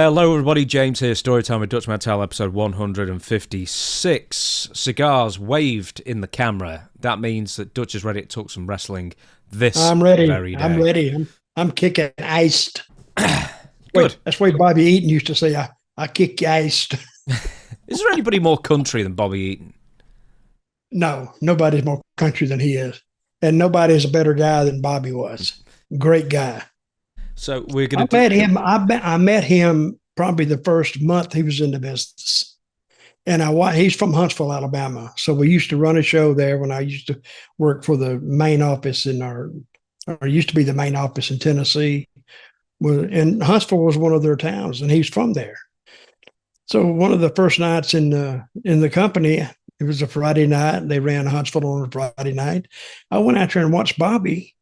Hello, everybody. James here. Storytime with Dutch Mantell, episode 156. Cigars waved in the camera. That means that Dutch is ready to talk some wrestling this I'm ready. very I'm day. ready. I'm kicking iced. Good. That's what Bobby Eaton used to say. I kick iced. Is there anybody more country than Bobby Eaton? No, nobody's more country than he is, and nobody's a better guy than Bobby was. Great guy. So we're going I to met him. I met him probably the first month he was in the business, and he's from Huntsville, Alabama. So we used to run a show there when I used to work for the main office or used to be the main office in Tennessee. And Huntsville was one of their towns, and he's from there. So one of the first nights in the company, it was a Friday night. They ran Huntsville on a Friday night. I went out there and watched Bobby,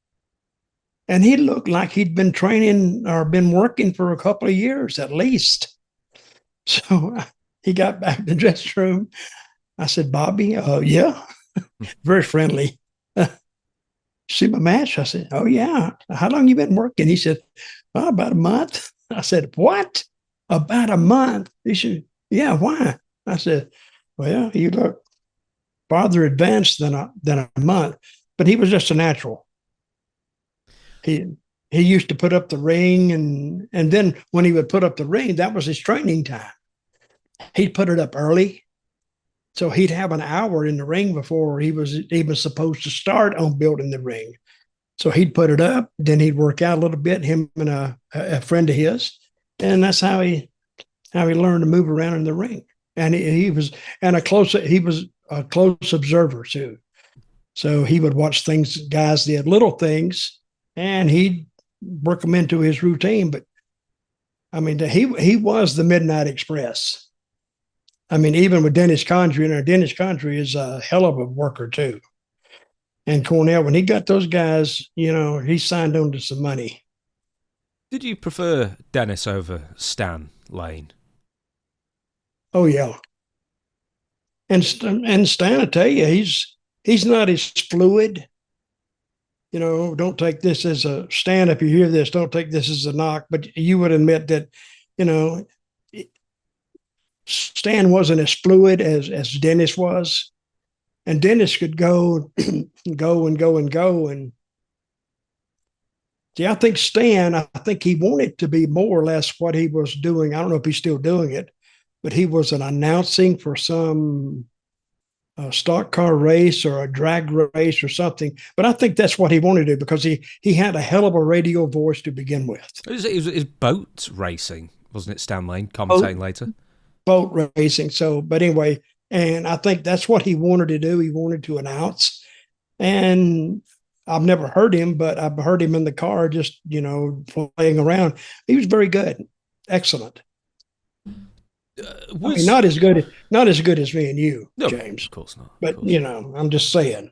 and he looked like he'd been training or been working for a couple of years at least. So he got back in the dressing room. I said, Bobby, yeah, very friendly. See my match? I said, oh, yeah. How long you been working? He said, oh, about a month. I said, what? About a month? He said, yeah, why? I said, well, you look farther advanced than a month. But he was just a natural. He used to put up the ring, and then when he would put up the ring, that was his training time. He'd put it up early. So he'd have an hour in the ring before he was even supposed to start on building the ring. So he'd put it up, then he'd work out a little bit, him and a friend of his. And that's how he learned to move around in the ring. And he was a close observer too. So he would watch things guys did, little things, and he'd work them into his routine. But I mean, he was the Midnight Express. I mean, even with Dennis Condrey, and Dennis Condrey is a hell of a worker too. And Cornell, when he got those guys, he signed on to some money. Did you prefer Dennis over Stan Lane? Oh yeah, and Stan, I tell you, he's not as fluid. Don't take this as a Stan. If you hear this, don't take this as a knock. But you would admit that, Stan wasn't as fluid as Dennis was, and Dennis could go, go and go and go. And see, I think he wanted to be more or less what he was doing. I don't know if he's still doing it, but he was an announcing for some stock car race or a drag race or something. But I think that's what he wanted to do because he had a hell of a radio voice to begin with. It was boat racing, wasn't it, Stan Lane, commentating later? Boat racing. So, but anyway, and I think that's what he wanted to do. He wanted to announce. And I've never heard him, but I've heard him in the car just, playing around. He was very good. Excellent. Not as good as me and you, no, James. Of course not. But, I'm just saying.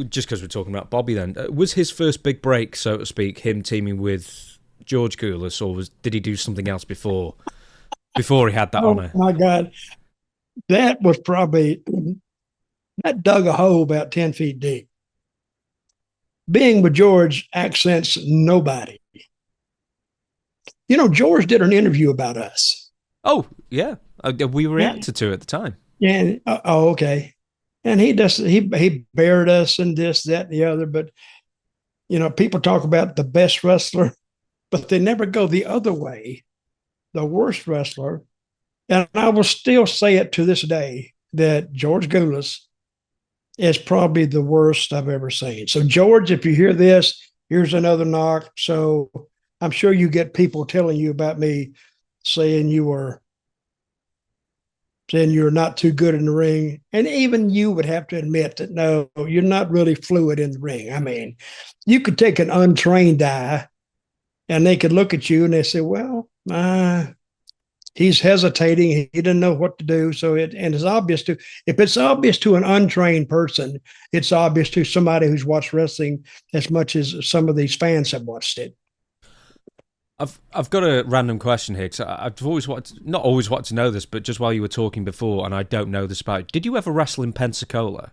Just because we're talking about Bobby then, was his first big break, so to speak, him teaming with George Goulas, or did he do something else before he had that honour? Oh, my God. That was probably, that dug a hole about 10 feet deep. Being with George accents nobody. George did an interview about us. Oh, yeah. We reacted to it at the time. And, okay. And he bared us and this, that, and the other. But, people talk about the best wrestler, but they never go the other way. The worst wrestler. And I will still say it to this day that George Goulas is probably the worst I've ever seen. So, George, if you hear this, here's another knock. So I'm sure you get people telling you about me saying you're not too good in the ring. And even you would have to admit that, no, you're not really fluid in the ring. I mean, you could take an untrained eye and they could look at you and they say, well, he's hesitating. He didn't know what to do. So if it's obvious to an untrained person, it's obvious to somebody who's watched wrestling as much as some of these fans have watched it. I've got a random question here, because I've not always wanted to know this, but just while you were talking before, and I don't know this about, did you ever wrestle in Pensacola?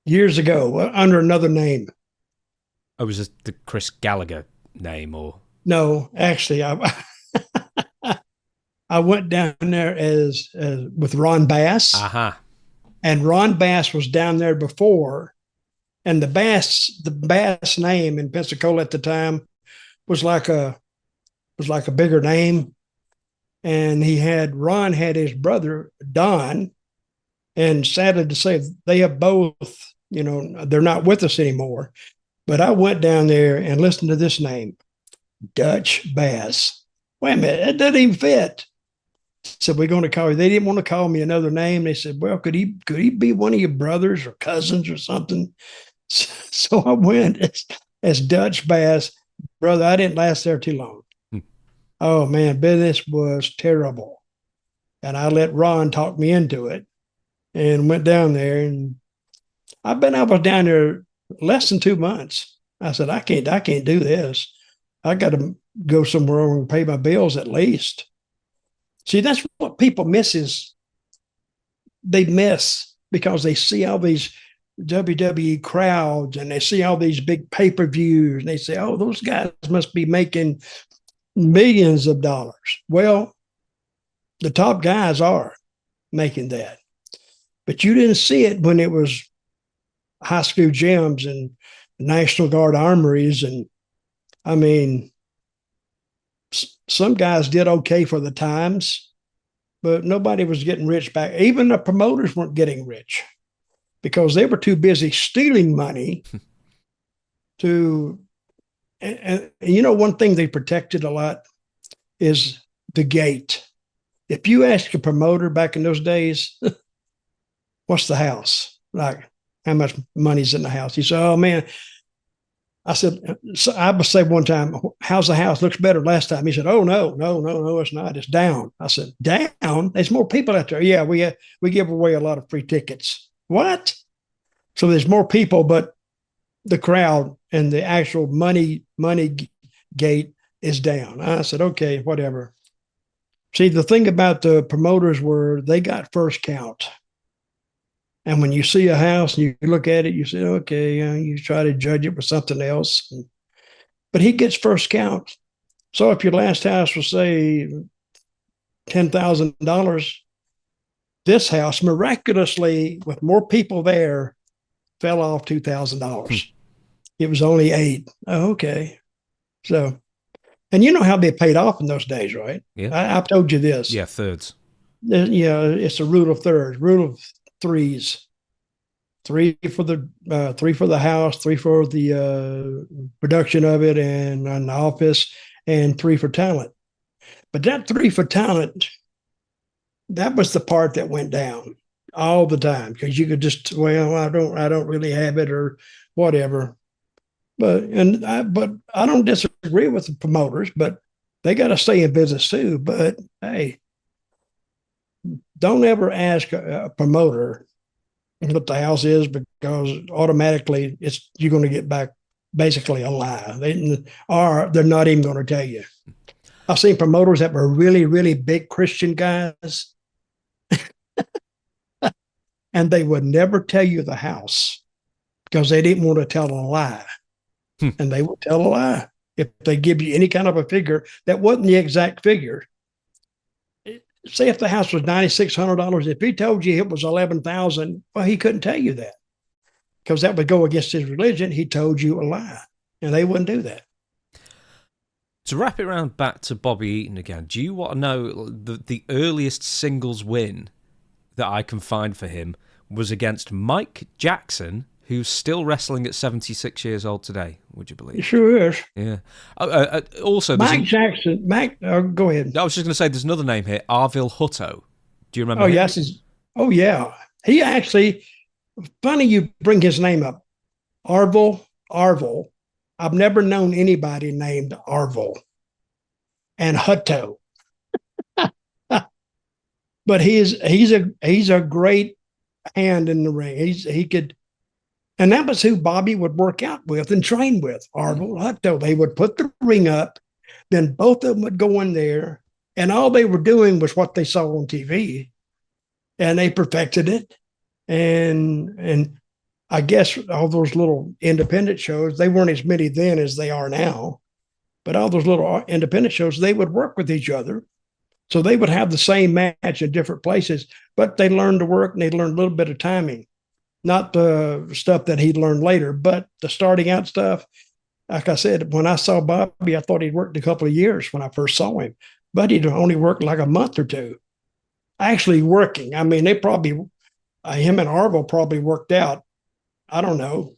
Years ago, under another name. Oh, was this the Chris Gallagher name, or? No, actually, I went down there as with Ron Bass, and Ron Bass was down there before, and the Bass name in Pensacola at the time was like a bigger name, and Ron had his brother Don, and sadly to say they have both, they're not with us anymore. But I went down there and listened to this name, Dutch Bass. Wait a minute, that doesn't even fit. So we're going to call you. They didn't want to call me another name. They said, well, could he be one of your brothers or cousins or something? So I went as Dutch Bass. Brother, I didn't last there too long. Oh, man, business was terrible. And I let Ron talk me into it and went down there. And I was down there less than 2 months. I said, I can't do this. I got to go somewhere and pay my bills at least. See, that's what people they miss because they see all these WWE crowds and they see all these big pay-per-views and they say, oh, those guys must be making millions of dollars. Well, the top guys are making that. But you didn't see it when it was high school gyms and National Guard armories. And I mean, some guys did okay for the times, but nobody was getting rich back. Even the promoters weren't getting rich because they were too busy stealing money to, and one thing they protected a lot is the gate. If you ask a promoter back in those days, what's the house? Like, how much money's in the house? He said, oh, man. I said, so I would say one time, how's the house? Looks better last time. He said, oh, no, it's not. It's down. I said, down? There's more people out there. Yeah, we give away a lot of free tickets. What? So there's more people, but the crowd and the actual money gate is down. I said, okay, whatever. See, the thing about the promoters were they got first count. And when you see a house and you look at it, you say, okay, you try to judge it with something else. But he gets first count. So if your last house was, say, $10,000, this house miraculously, with more people there, fell off $2,000. It was only $8,000. Oh, okay. So, and you know how they paid off in those days, right? Yeah. I've told you this. Yeah, thirds. Yeah, it's a rule of thirds, rule of threes. Three for the house, 3 for the production of it and an office, and 3 for talent. But that 3 for talent, that was the part that went down all the time because you could just, well, I don't really have it or whatever. But I don't disagree with the promoters, but they got to stay in business too. But hey, don't ever ask a promoter what the house is because automatically you're going to get back basically a lie. They're not even going to tell you. I've seen promoters that were really, really big Christian guys, and they would never tell you the house because they didn't want to tell a lie. And they would tell a lie if they give you any kind of a figure that wasn't the exact figure. Say if the house was $9,600, if he told you it was $11,000, well, he couldn't tell you that because that would go against his religion. He told you a lie, and they wouldn't do that. To wrap it around back to Bobby Eaton again, do you want to know the earliest singles win that I can find for him was against Mike Jackson, who's still wrestling at 76 years old today, would you believe? He sure is. Yeah. Also, Mike Jackson. Go ahead. I was just going to say, there's another name here, Arvil Hutto. Do you remember Oh, him? yes. Yeah. He actually, funny you bring his name up. Arvil. I've never known anybody named Arvil and Hutto. But he's a great hand in the ring. He could. And that was who Bobby would work out with and train with, Arvil Hutto. They would put the ring up, then both of them would go in there, and all they were doing was what they saw on TV, and they perfected it. And I guess all those little independent shows, they weren't as many then as they are now, but all those little independent shows, they would work with each other. So they would have the same match in different places, but they learned to work and they learned a little bit of timing, not the stuff that he'd learned later, but the starting out stuff. Like I said, when I saw Bobby, I thought he'd worked a couple of years when I first saw him, but he'd only worked like a month or two. Actually working. I mean, they probably, him and Arville probably worked out, I don't know,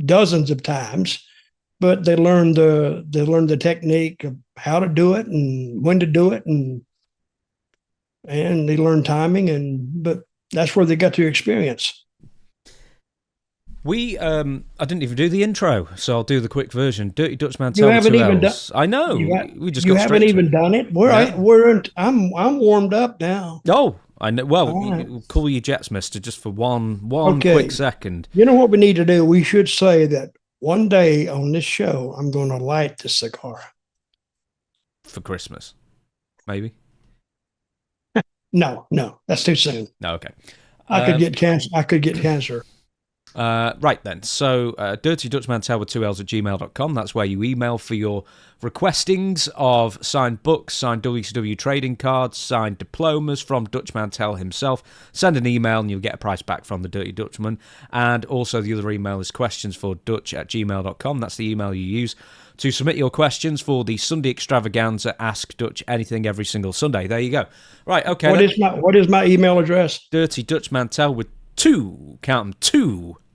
dozens of times, but they learned the technique of how to do it and when to do it, and they learned timing, but that's where they got their experience. I didn't even do the intro, so I'll do the quick version. Dirty Dutch Mantell. You haven't even done. I know. We just. You haven't even done it. I'm warmed up now. Oh, I know. Well, right. Cool your jets, mister, just for one quick second. You know what we need to do? We should say that one day on this show, I'm going to light the cigar for Christmas, maybe. No, that's too soon. No, okay. I could get cancer. Right then, so Dirty Dutch Mantell with 2 L's at gmail.com. That's where you email for your requestings of signed books, signed WCW trading cards, signed diplomas from Dutch Mantell himself. Send an email and you'll get a price back from the Dirty Dutchman. And also the other email is questions for Dutch at gmail.com. That's the email you use to submit your questions for the Sunday extravaganza. Ask Dutch anything every single Sunday. There you go. Right, okay. What is my email address? Dirty Dutch Mantell with two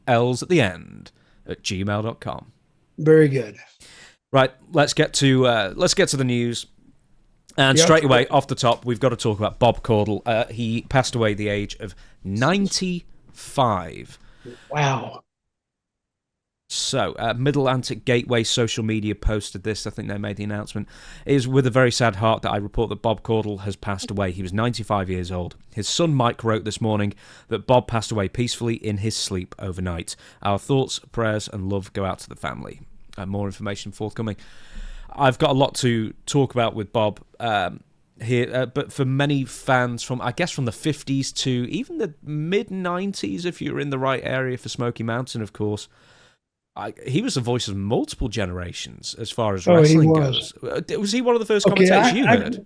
L's at the end at gmail.com. Very good. Right, let's get to the news. And straight away, off the top, we've got to talk about Bob Caudle. He passed away at the age of 95. Wow. So, Mid-Atlantic Gateway social media posted this. I think they made the announcement. It is with a very sad heart that I report that Bob Caudle has passed away. He was 95 years old. His son Mike wrote this morning that Bob passed away peacefully in his sleep overnight. Our thoughts, prayers, and love go out to the family. More information forthcoming. I've got a lot to talk about with Bob here, but for many fans from the 50s to even the mid-90s, if you're in the right area for Smoky Mountain, of course, he was the voice of multiple generations as far as wrestling goes. Was he one of the first commentators you heard?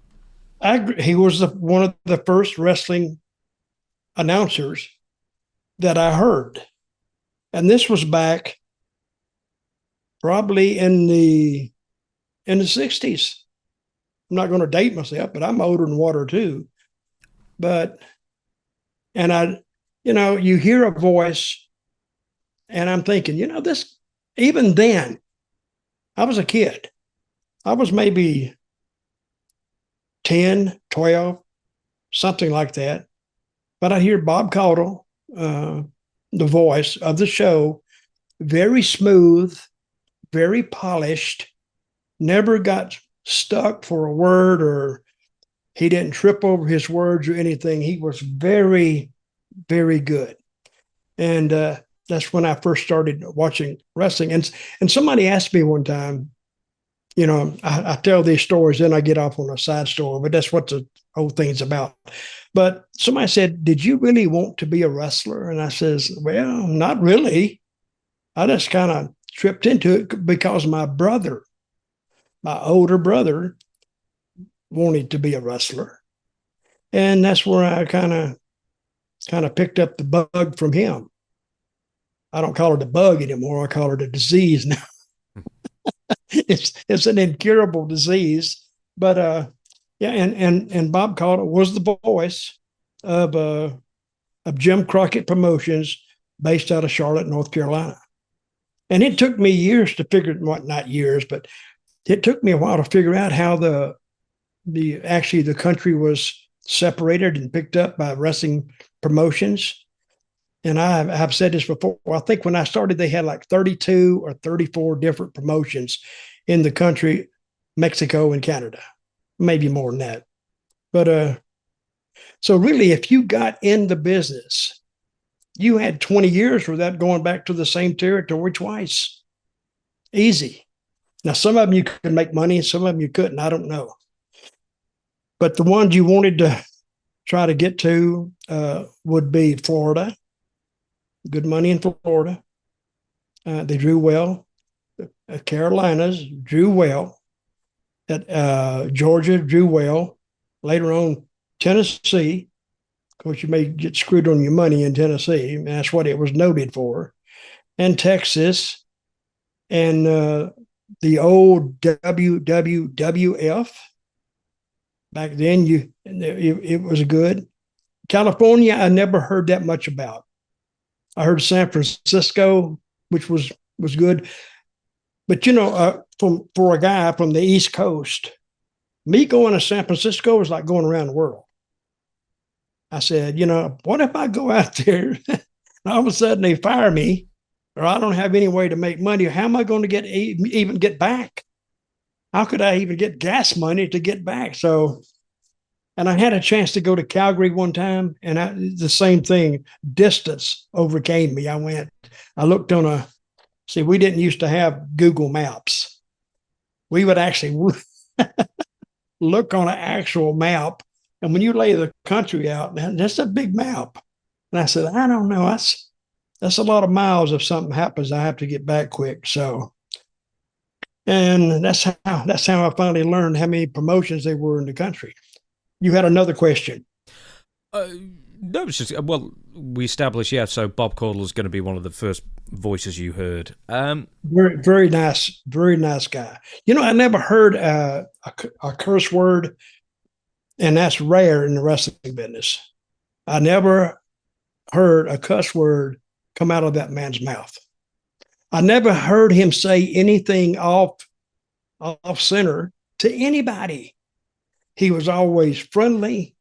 He was one of the first wrestling announcers that I heard. And this was back probably in the 60s. I'm not going to date myself, but I'm older than water too. You hear a voice and I'm thinking, this, even then, I was a kid. I was maybe 10, 12, something like that. But I hear Bob Caudle, the voice of the show, very smooth, very polished, never got stuck for a word, or he didn't trip over his words or anything. He was very, very good. And that's when I first started watching wrestling. And somebody asked me one time, I tell these stories, then I get off on a side story, but that's what the whole thing's about. But somebody said, "Did you really want to be a wrestler?" And I says, "Well, not really. I just kind of tripped into it because my older brother, wanted to be a wrestler. And that's where I kind of picked up the bug from him. I don't call it a bug anymore. I call it a disease now. It's an incurable disease. But and Bob Caudle was the voice of Jim Crockett Promotions, based out of Charlotte, North Carolina. And it took me years to figure, not years, but it took me a while to figure out how the country was separated and picked up by wrestling promotions. And I've said this before. I think when I started, they had like 32 or 34 different promotions in the country, Mexico and Canada, maybe more than that. But so really, if you got in the business, you had 20 years without going back to the same territory twice. Easy. Now, some of them you could make money, and some of them you couldn't. I don't know. But the ones you wanted to try to get to would be Florida. Good money in Florida. They drew well. Carolinas drew well. Georgia drew well. Later on, Tennessee. Of course, you may get screwed on your money in Tennessee, and that's what it was noted for. And Texas, and the old WWWF. Back then, it was good. California, I never heard that much about. I heard San Francisco, which was good. But for a guy from the East Coast, me going to San Francisco is like going around the world. I said, what if I go out there and all of a sudden they fire me, or I don't have any way to make money? How am I going to even get back? How could I even get gas money to get back? So, and I had a chance to go to Calgary one time, and the same thing, distance overcame me. I looked we didn't used to have Google Maps. We would actually look on an actual map. And when you lay the country out, man, that's a big map. And I said, I don't know. That's a lot of miles. If something happens, I have to get back quick. So, and that's how I finally learned how many promotions there were in the country. You had another question. No, it's just, well, we established, so Bob Caudle is going to be one of the first voices you heard. Very, very nice guy. I never heard a curse word, and that's rare in the wrestling business. I never heard a cuss word come out of that man's mouth. I never heard him say anything off center to anybody. He was always friendly.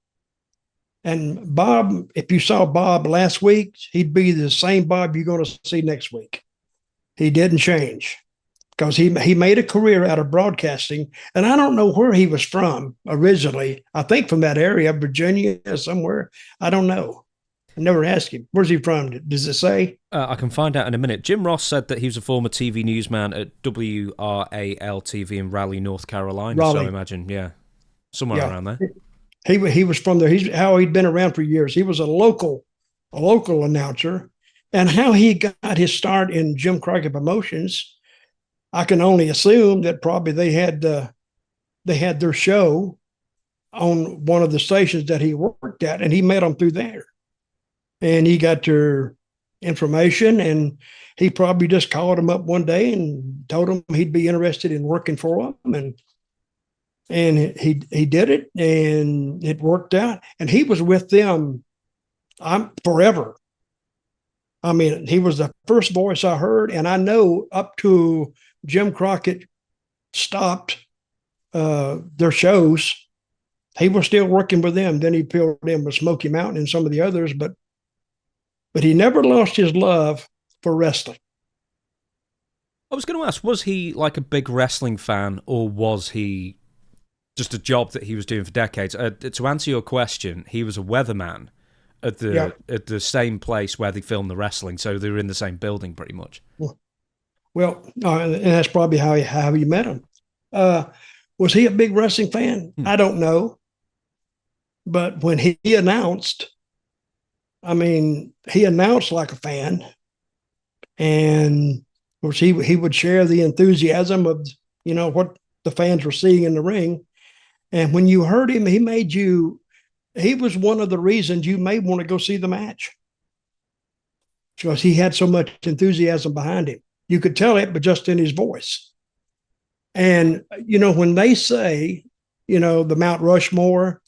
And Bob, if you saw Bob last week, he'd be the same Bob you're going to see next week. He didn't change because he made a career out of broadcasting. And I don't know where he was from originally. I think from that area, Virginia, somewhere. I don't know. I never asked him. Where's he from? Does it say? I can find out in a minute. Jim Ross said that he was a former TV newsman at WRAL-TV in Raleigh, North Carolina. So I imagine, somewhere around there. He was from there. He'd been around for years. He was a local announcer, and how he got his start in Jim Crockett Promotions, I can only assume that probably they had their show on one of the stations that he worked at, and he met them through there, and he got their information, and he probably just called them up one day and told them he'd be interested in working for them, and he did it, and it worked out. And he was with them forever. I mean, he was the first voice I heard, and I know up to Jim Crockett stopped their shows, he was still working with them. Then he filled in with Smoky Mountain and some of the others, but he never lost his love for wrestling. I was going to ask, was he like a big wrestling fan, or was he just a job that he was doing for decades? To answer your question, he was a weatherman at the same place where they filmed the wrestling, so they were in the same building pretty much. Well, and that's probably how you met him. Was he a big wrestling fan? I don't know. But when he announced, he announced like a fan. And of course, he would share the enthusiasm of, what the fans were seeing in the ring. And when you heard him, he was one of the reasons you may want to go see the match, because he had so much enthusiasm behind him. You could tell it, but just in his voice. And, when they say, the Mount Rushmore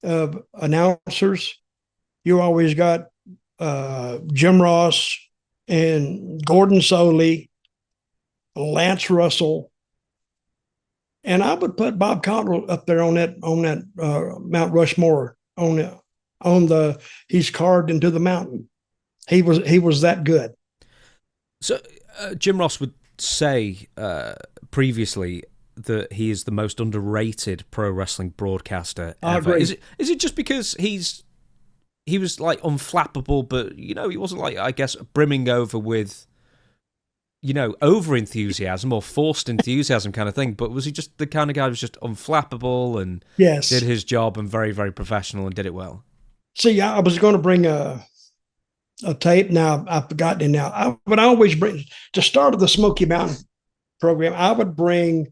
of announcers, you always got Jim Ross and Gordon Soley, Lance Russell, and I would put Bob Caudle up there on that Mount Rushmore he's carved into the mountain. He was that good. So Jim Ross would say previously that he is the most underrated pro wrestling broadcaster ever. I agree. Is it just because he was like unflappable, but he wasn't like, I guess, brimming over with over enthusiasm or forced enthusiasm kind of thing, but was he just the kind of guy who was just unflappable and did his job and very, very professional and did it well? See, I was going to bring a tape. Now I've forgotten it now. I would always bring, to start of the Smoky Mountain program, I would bring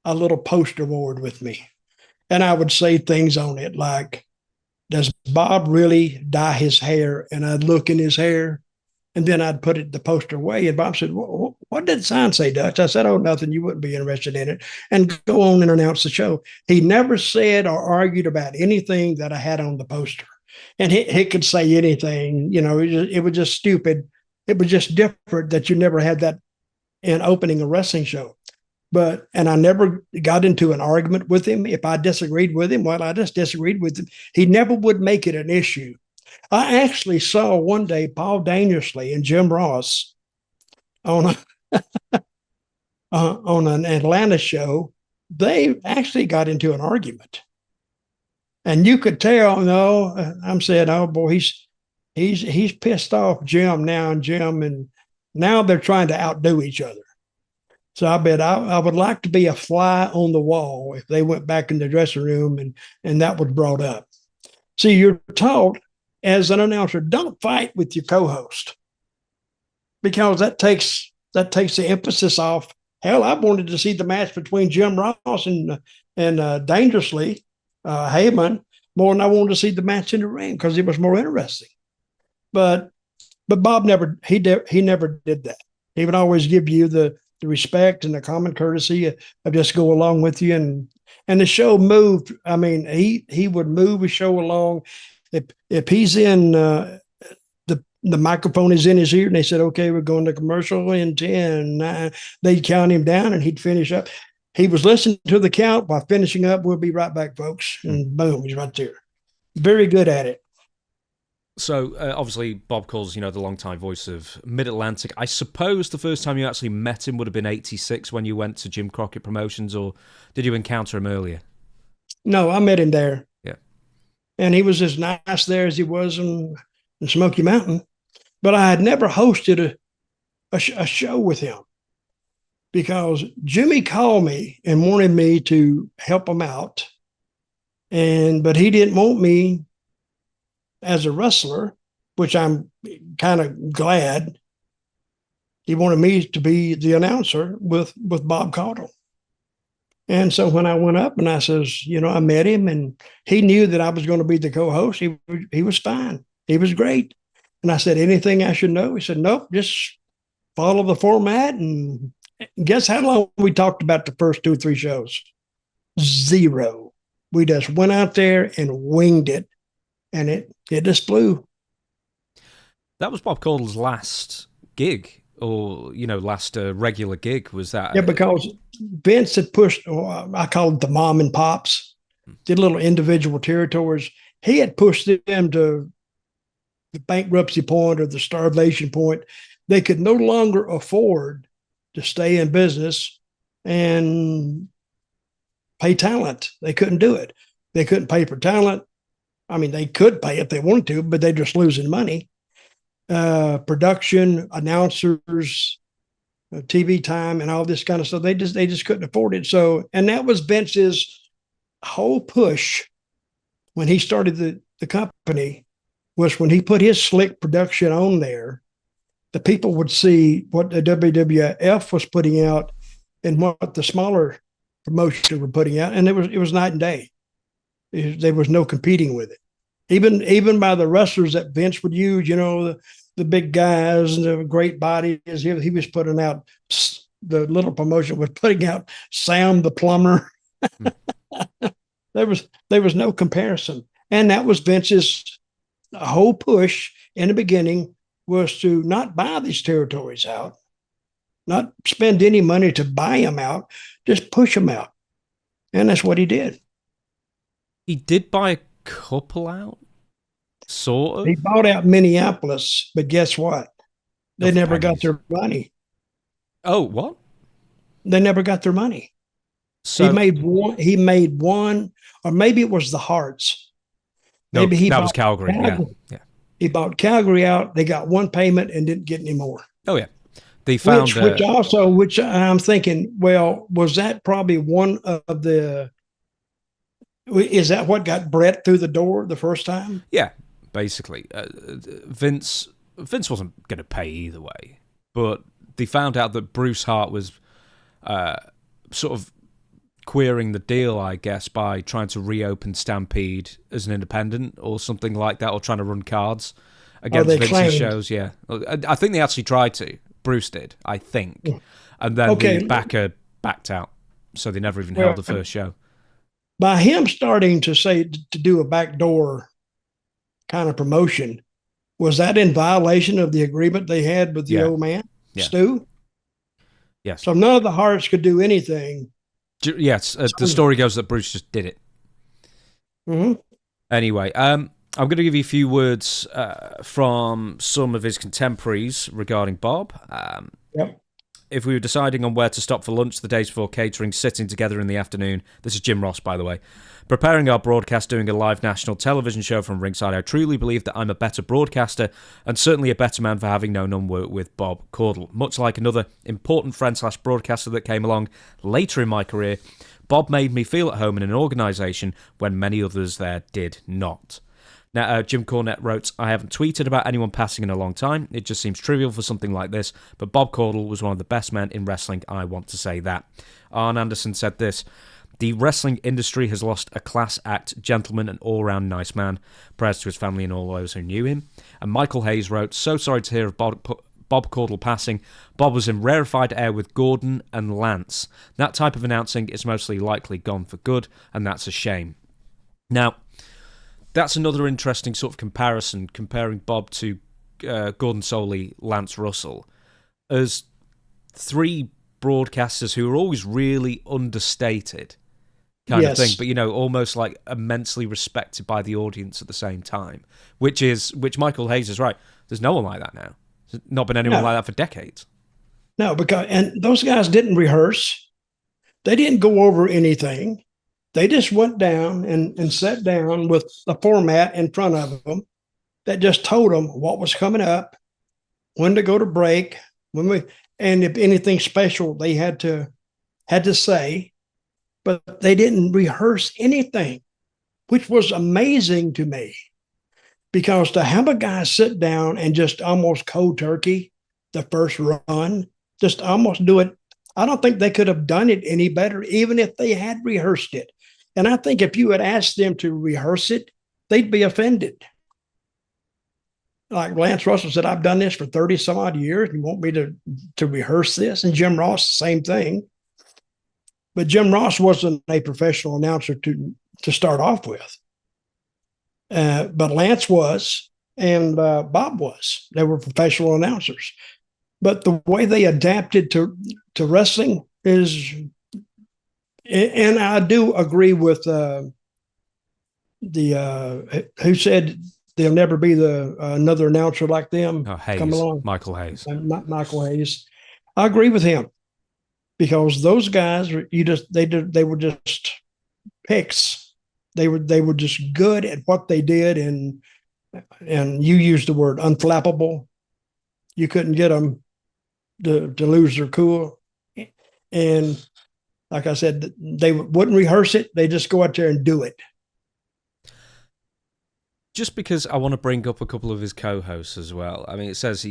a little poster board with me. And I would say things on it like, does Bob really dye his hair? And I'd look in his hair, and then I'd put the poster away. And Bob said, what did the sign say, Dutch? I said, oh, nothing. You wouldn't be interested in it. And go on and announce the show. He never said or argued about anything that I had on the poster. And he could say anything, it was just stupid. It was just different that you never had that in opening a wrestling show. And I never got into an argument with him. If I disagreed with him, well, I just disagreed with him. He never would make it an issue. I actually saw one day Paul Dangerously and Jim Ross on on an Atlanta show. They actually got into an argument, and you could tell. No, I'm saying, oh boy, he's pissed off Jim now, and now they're trying to outdo each other. So I bet I would like to be a fly on the wall if they went back in the dressing room and that was brought up. See, you're taught as an announcer, don't fight with your co-host because that takes the emphasis off. Hell, I wanted to see the match between Jim Ross and Dangerously Heyman more than I wanted to see the match in the ring because it was more interesting. But Bob never did that. He would always give you the respect and the common courtesy of just go along with you. And the show moved. I mean, he would move a show along. If he's in the microphone is in his ear and they said, okay, we're going to commercial in 10, 9, they'd count him down and he'd finish up. He was listening to the count while finishing up. We'll be right back, folks. And boom, he's right there. Very good at it. So, obviously, Bob Cauldle's, the longtime voice of Mid-Atlantic. I suppose the first time you actually met him would have been 86 when you went to Jim Crockett Promotions, or did you encounter him earlier? No, I met him there. Yeah. And he was as nice there as he was in Smoky Mountain. But I had never hosted a show with him because Jimmy called me and wanted me to help him out. But he didn't want me as a wrestler, which I'm kind of glad. He wanted me to be the announcer with Bob Caudle. And so when I went up and I says, I met him and he knew that I was going to be the co-host. He was fine. He was great. And I said, anything I should know? He said, nope, just follow the format. And guess how long we talked about the first 2 or 3 shows? 0. We just went out there and winged it. And it just flew. That was Bob Caudle's last gig, or last regular gig. Was that? Yeah, because Vince had pushed. I call it the mom and pops, did little individual territories. He had pushed them to the bankruptcy point or the starvation point. They could no longer afford to stay in business and pay talent. They couldn't do it. They couldn't pay for talent. I mean, they could pay if they wanted to, but they're just losing money. Production, announcers, TV time, and all this kind of stuff. They just couldn't afford it. So, and that was Vince's whole push when he started the company, was when he put his slick production on there, the people would see what the WWF was putting out and what the smaller promotions were putting out, and it was night and day. There was no competing with it. Even by the wrestlers that Vince would use, the big guys and the great bodies, he was putting out, the little promotion was putting out Sam the plumber. There was no comparison. And that was Vince's whole push in the beginning, was to not buy these territories out, not spend any money to buy them out, just push them out. And that's what he did. He did buy a couple out, sort of. He bought out Minneapolis, but guess what? They never got their money. Oh, what? They never got their money. So he made one, or maybe it was the Harts. Maybe that was Calgary. Yeah. He bought Calgary out. They got one payment and didn't get any more. Oh yeah. They found which I'm thinking, well, was that probably one of the, is that what got Brett through the door the first time? Yeah, basically. Vince wasn't going to pay either way, but they found out that Bruce Hart was sort of queering the deal, I guess, by trying to reopen Stampede as an independent or something like that, or trying to run cards against Vince's claimed. shows. Yeah, I think they actually tried to. Bruce did, I think, and then the backer backed out, so they never even held the first show. By him starting to say to do a backdoor kind of promotion, was that in violation of the agreement they had with the old man, Stu? Yes. So none of the Harts could do anything. Yes, the story goes that Bruce just did it. Mm-hmm. Anyway, I'm going to give you a few words from some of his contemporaries regarding Bob. Yep. If we were deciding on where to stop for lunch the days before catering, sitting together in the afternoon, this is Jim Ross, by the way, preparing our broadcast, doing a live national television show from ringside, I truly believe that I'm a better broadcaster and certainly a better man for having known and worked with Bob Caudle. Much like another important friend/broadcaster that came along later in my career, Bob made me feel at home in an organisation when many others there did not. Now, Jim Cornette wrote, I haven't tweeted about anyone passing in a long time. It just seems trivial for something like this, but Bob Caudle was one of the best men in wrestling. I want to say that. Arn Anderson said this, the wrestling industry has lost a class act, gentleman, and all-round nice man. Prayers to his family and all those who knew him. And Michael Hayes wrote, so sorry to hear of Bob Caudle passing. Bob was in rarefied air with Gordon and Lance. That type of announcing is mostly likely gone for good, and that's a shame. Now, that's another interesting sort of comparison, comparing Bob to Gordon Soley, Lance Russell, as three broadcasters who are always really understated kind of thing, but, almost like immensely respected by the audience at the same time, which Michael Hayes is right. There's no one like that now. There's not been anyone like that for decades. No, and those guys didn't rehearse. They didn't go over anything. They just went down and sat down with the format in front of them that just told them what was coming up, when to go to break, and if anything special they had to say, but they didn't rehearse anything, which was amazing to me, because to have a guy sit down and just almost cold turkey the first run, just almost do it. I don't think they could have done it any better, even if they had rehearsed it. And I think if you had asked them to rehearse it, they'd be offended. Like Lance Russell said, I've done this for 30 some odd years. You want me to rehearse this? And Jim Ross, same thing. But Jim Ross wasn't a professional announcer to start off with. But Lance was, and Bob was. They were professional announcers. But the way they adapted to wrestling is, and I do agree with who said there'll never be another announcer like them come along. Michael Hayes. Michael Hayes. I agree with him, because those guys, they were just picks. They were just good at what they did, and you used the word unflappable. You couldn't get them to lose their cool, and like I said, they wouldn't rehearse it. They just go out there and do it. Just because I want to bring up a couple of his co-hosts as well. I mean, it says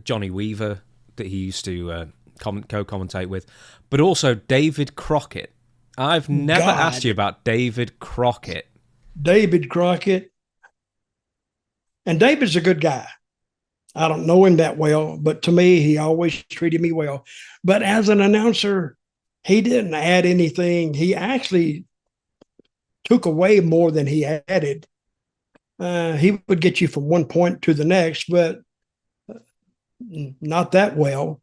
Johnny Weaver that he used to co-commentate with, but also David Crockett. I've never asked you about David Crockett. David Crockett. And David's a good guy. I don't know him that well, but to me, he always treated me well. But as an announcer, he didn't add anything. He actually took away more than he added. He would get you from one point to the next, but not that well.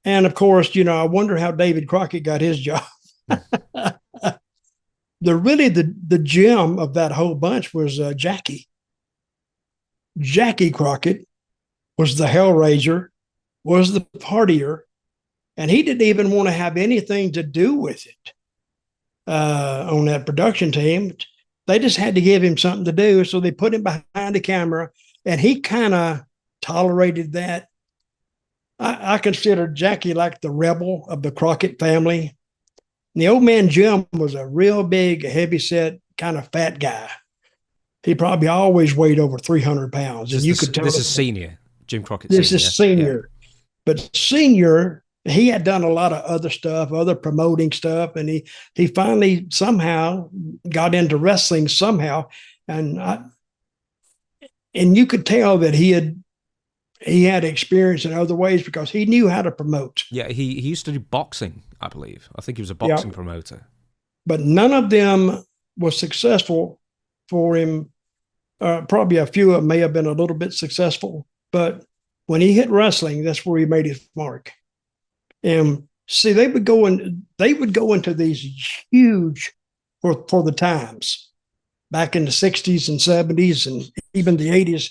And of course, I wonder how David Crockett got his job. The gem of that whole bunch was Jackie. Jackie Crockett was the Hellraiser, was the partier, and he didn't even want to have anything to do with it on that production team. They just had to give him something to do, so they put him behind the camera, and he kind of tolerated that. I consider Jackie like the rebel of the Crockett family. And the old man Jim was a real big, heavy-set, kind of fat guy. He probably always weighed over 300 pounds. And you could tell this is senior, Jim Crockett. This is senior. Yeah. But senior he had done a lot of other stuff, other promoting stuff, and he finally somehow got into wrestling somehow, and and you could tell that he had experience in other ways because he knew how to promote. Yeah, he used to do boxing, I believe. I think he was a Yeah, boxing promoter. but none of them was successful for him. Probably a few of them may have been a little bit successful, but when he hit wrestling, that's where he made his mark. And see, they would go into these huge for the times back in the 60s and 70s and even the 80s.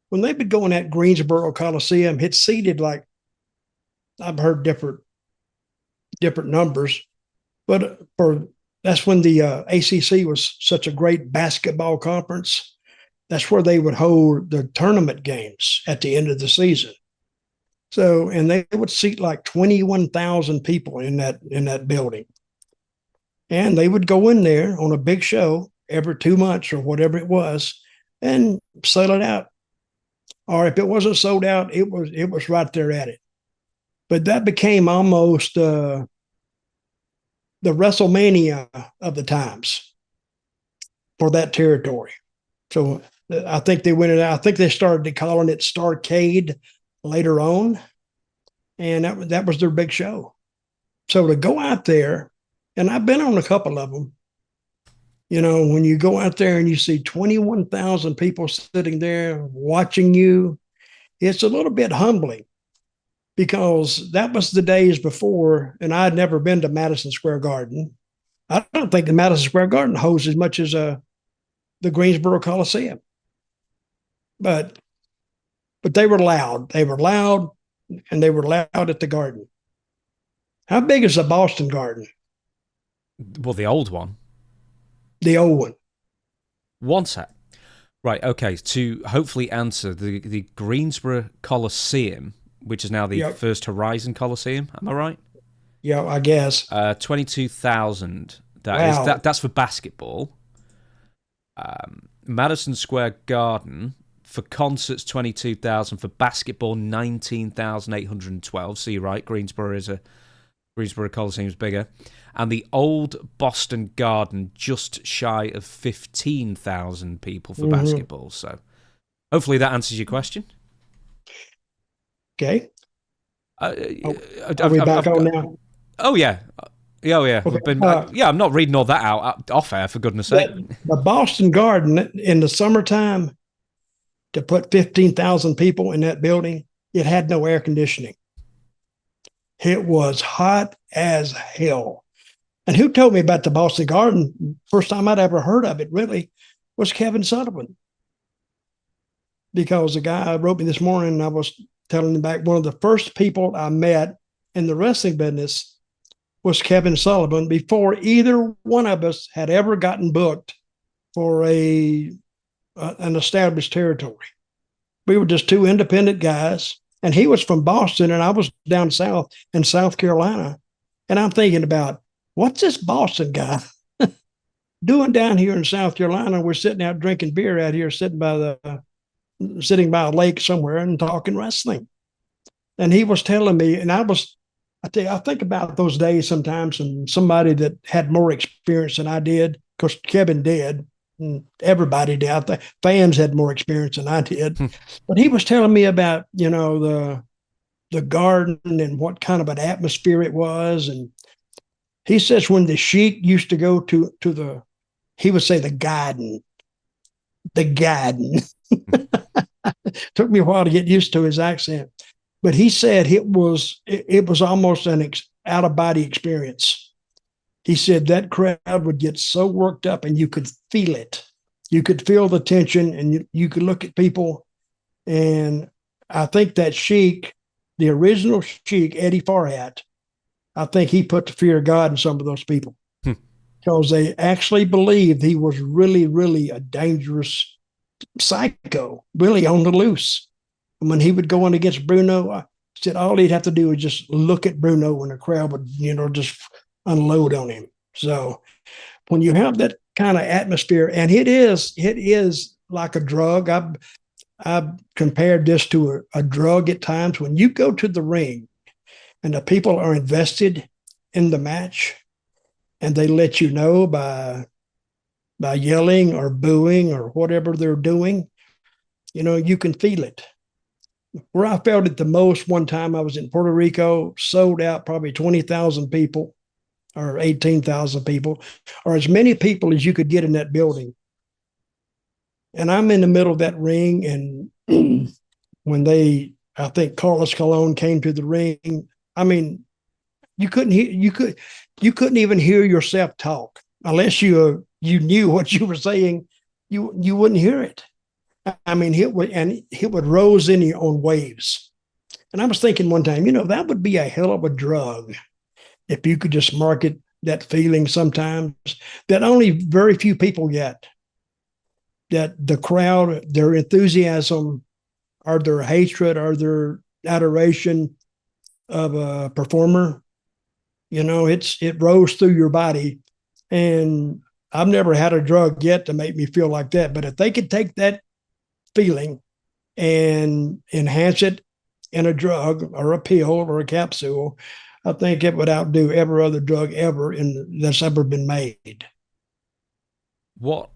When they would go in that Greensboro Coliseum, it seated like, I've heard different numbers, but that's when the ACC was such a great basketball conference. That's where they would hold the tournament games at the end of the season. So, and they would seat like 21,000 people in that building. And they would go in there on a big show every 2 months or whatever it was and sell it out. Or if it wasn't sold out, it was right there at it. But that became almost the WrestleMania of the times for that territory. So I think they went. I think they started calling it Starcade later on, and that was their big show. So to go out there, and I've been on a couple of them. You know, when you go out there and you see 21,000 people sitting there watching you, it's a little bit humbling because that was the days before, and I'd never been to Madison Square Garden. I don't think the Madison Square Garden holds as much as the Greensboro Coliseum. But they were loud. They were loud, and they were loud at the Garden. How big is the Boston Garden? Well, the old one. The old one. One sec. Right, okay, to hopefully answer the Greensboro Coliseum, which is now the First Horizon Coliseum, am I right? Yeah, I guess. 22,000. Wow. That's for basketball. Madison Square Garden, for concerts, 22,000. For basketball, 19,812. So you're right, Greensboro Coliseum is bigger. And the old Boston Garden, just shy of 15,000 people for basketball. So hopefully that answers your question. Okay. Are we back on now? Oh, yeah. Oh, yeah. Okay. I'm not reading all that out off air, for goodness sake. The Boston Garden in the summertime, to put 15,000 people in that building, it had no air conditioning. It was hot as hell. And who told me about the Boston Garden? First time I'd ever heard of it, really, was Kevin Sullivan. Because the guy wrote me this morning, and I was telling him back, one of the first people I met in the wrestling business was Kevin Sullivan before either one of us had ever gotten booked for an established territory. We were just two independent guys, and he was from Boston, and I was down south in South Carolina. And I'm thinking about, what's this Boston guy doing down here in South Carolina? We're sitting out drinking beer out here, sitting by a lake somewhere and talking wrestling. And he was telling me, and I think about those days sometimes, and somebody that had more experience than I did, because Kevin did, and everybody did. I think fans had more experience than I did. But he was telling me about, the garden and what kind of an atmosphere it was. And he says when the Sheik used to go to he would say the garden. Took me a while to get used to his accent, but he said it was almost an out of body experience. He said that crowd would get so worked up, and you could feel it. You could feel the tension, and you could look at people. And I think that Sheik, the original Sheik, Eddie Farhat, I think he put the fear of God in some of those people because they actually believed he was really, really a dangerous psycho, really on the loose. And when he would go in against Bruno, I said all he'd have to do was just look at Bruno, and the crowd would, just unload on him. So when you have that kind of atmosphere, and it is like a drug. I've compared this to a drug at times. When you go to the ring and the people are invested in the match, and they let you know by yelling or booing or whatever they're doing, you can feel it. Where I felt it the most one time, I was in Puerto Rico, sold out, probably 20,000 people or 18,000 people, or as many people as you could get in that building. And I'm in the middle of that ring, and when I think Carlos Colon came to the ring, I mean, you couldn't even hear yourself talk unless you knew what you were saying. You wouldn't hear it. I mean, it would rose in your own waves. And I was thinking one time, that would be a hell of a drug if you could just market that feeling sometimes that only very few people get. That the crowd, their enthusiasm or their hatred or their adoration of a performer, it rose through your body. And I've never had a drug yet to make me feel like that. But if they could take that feeling and enhance it in a drug or a pill or a capsule, I think it would outdo every other drug ever that's ever been made. What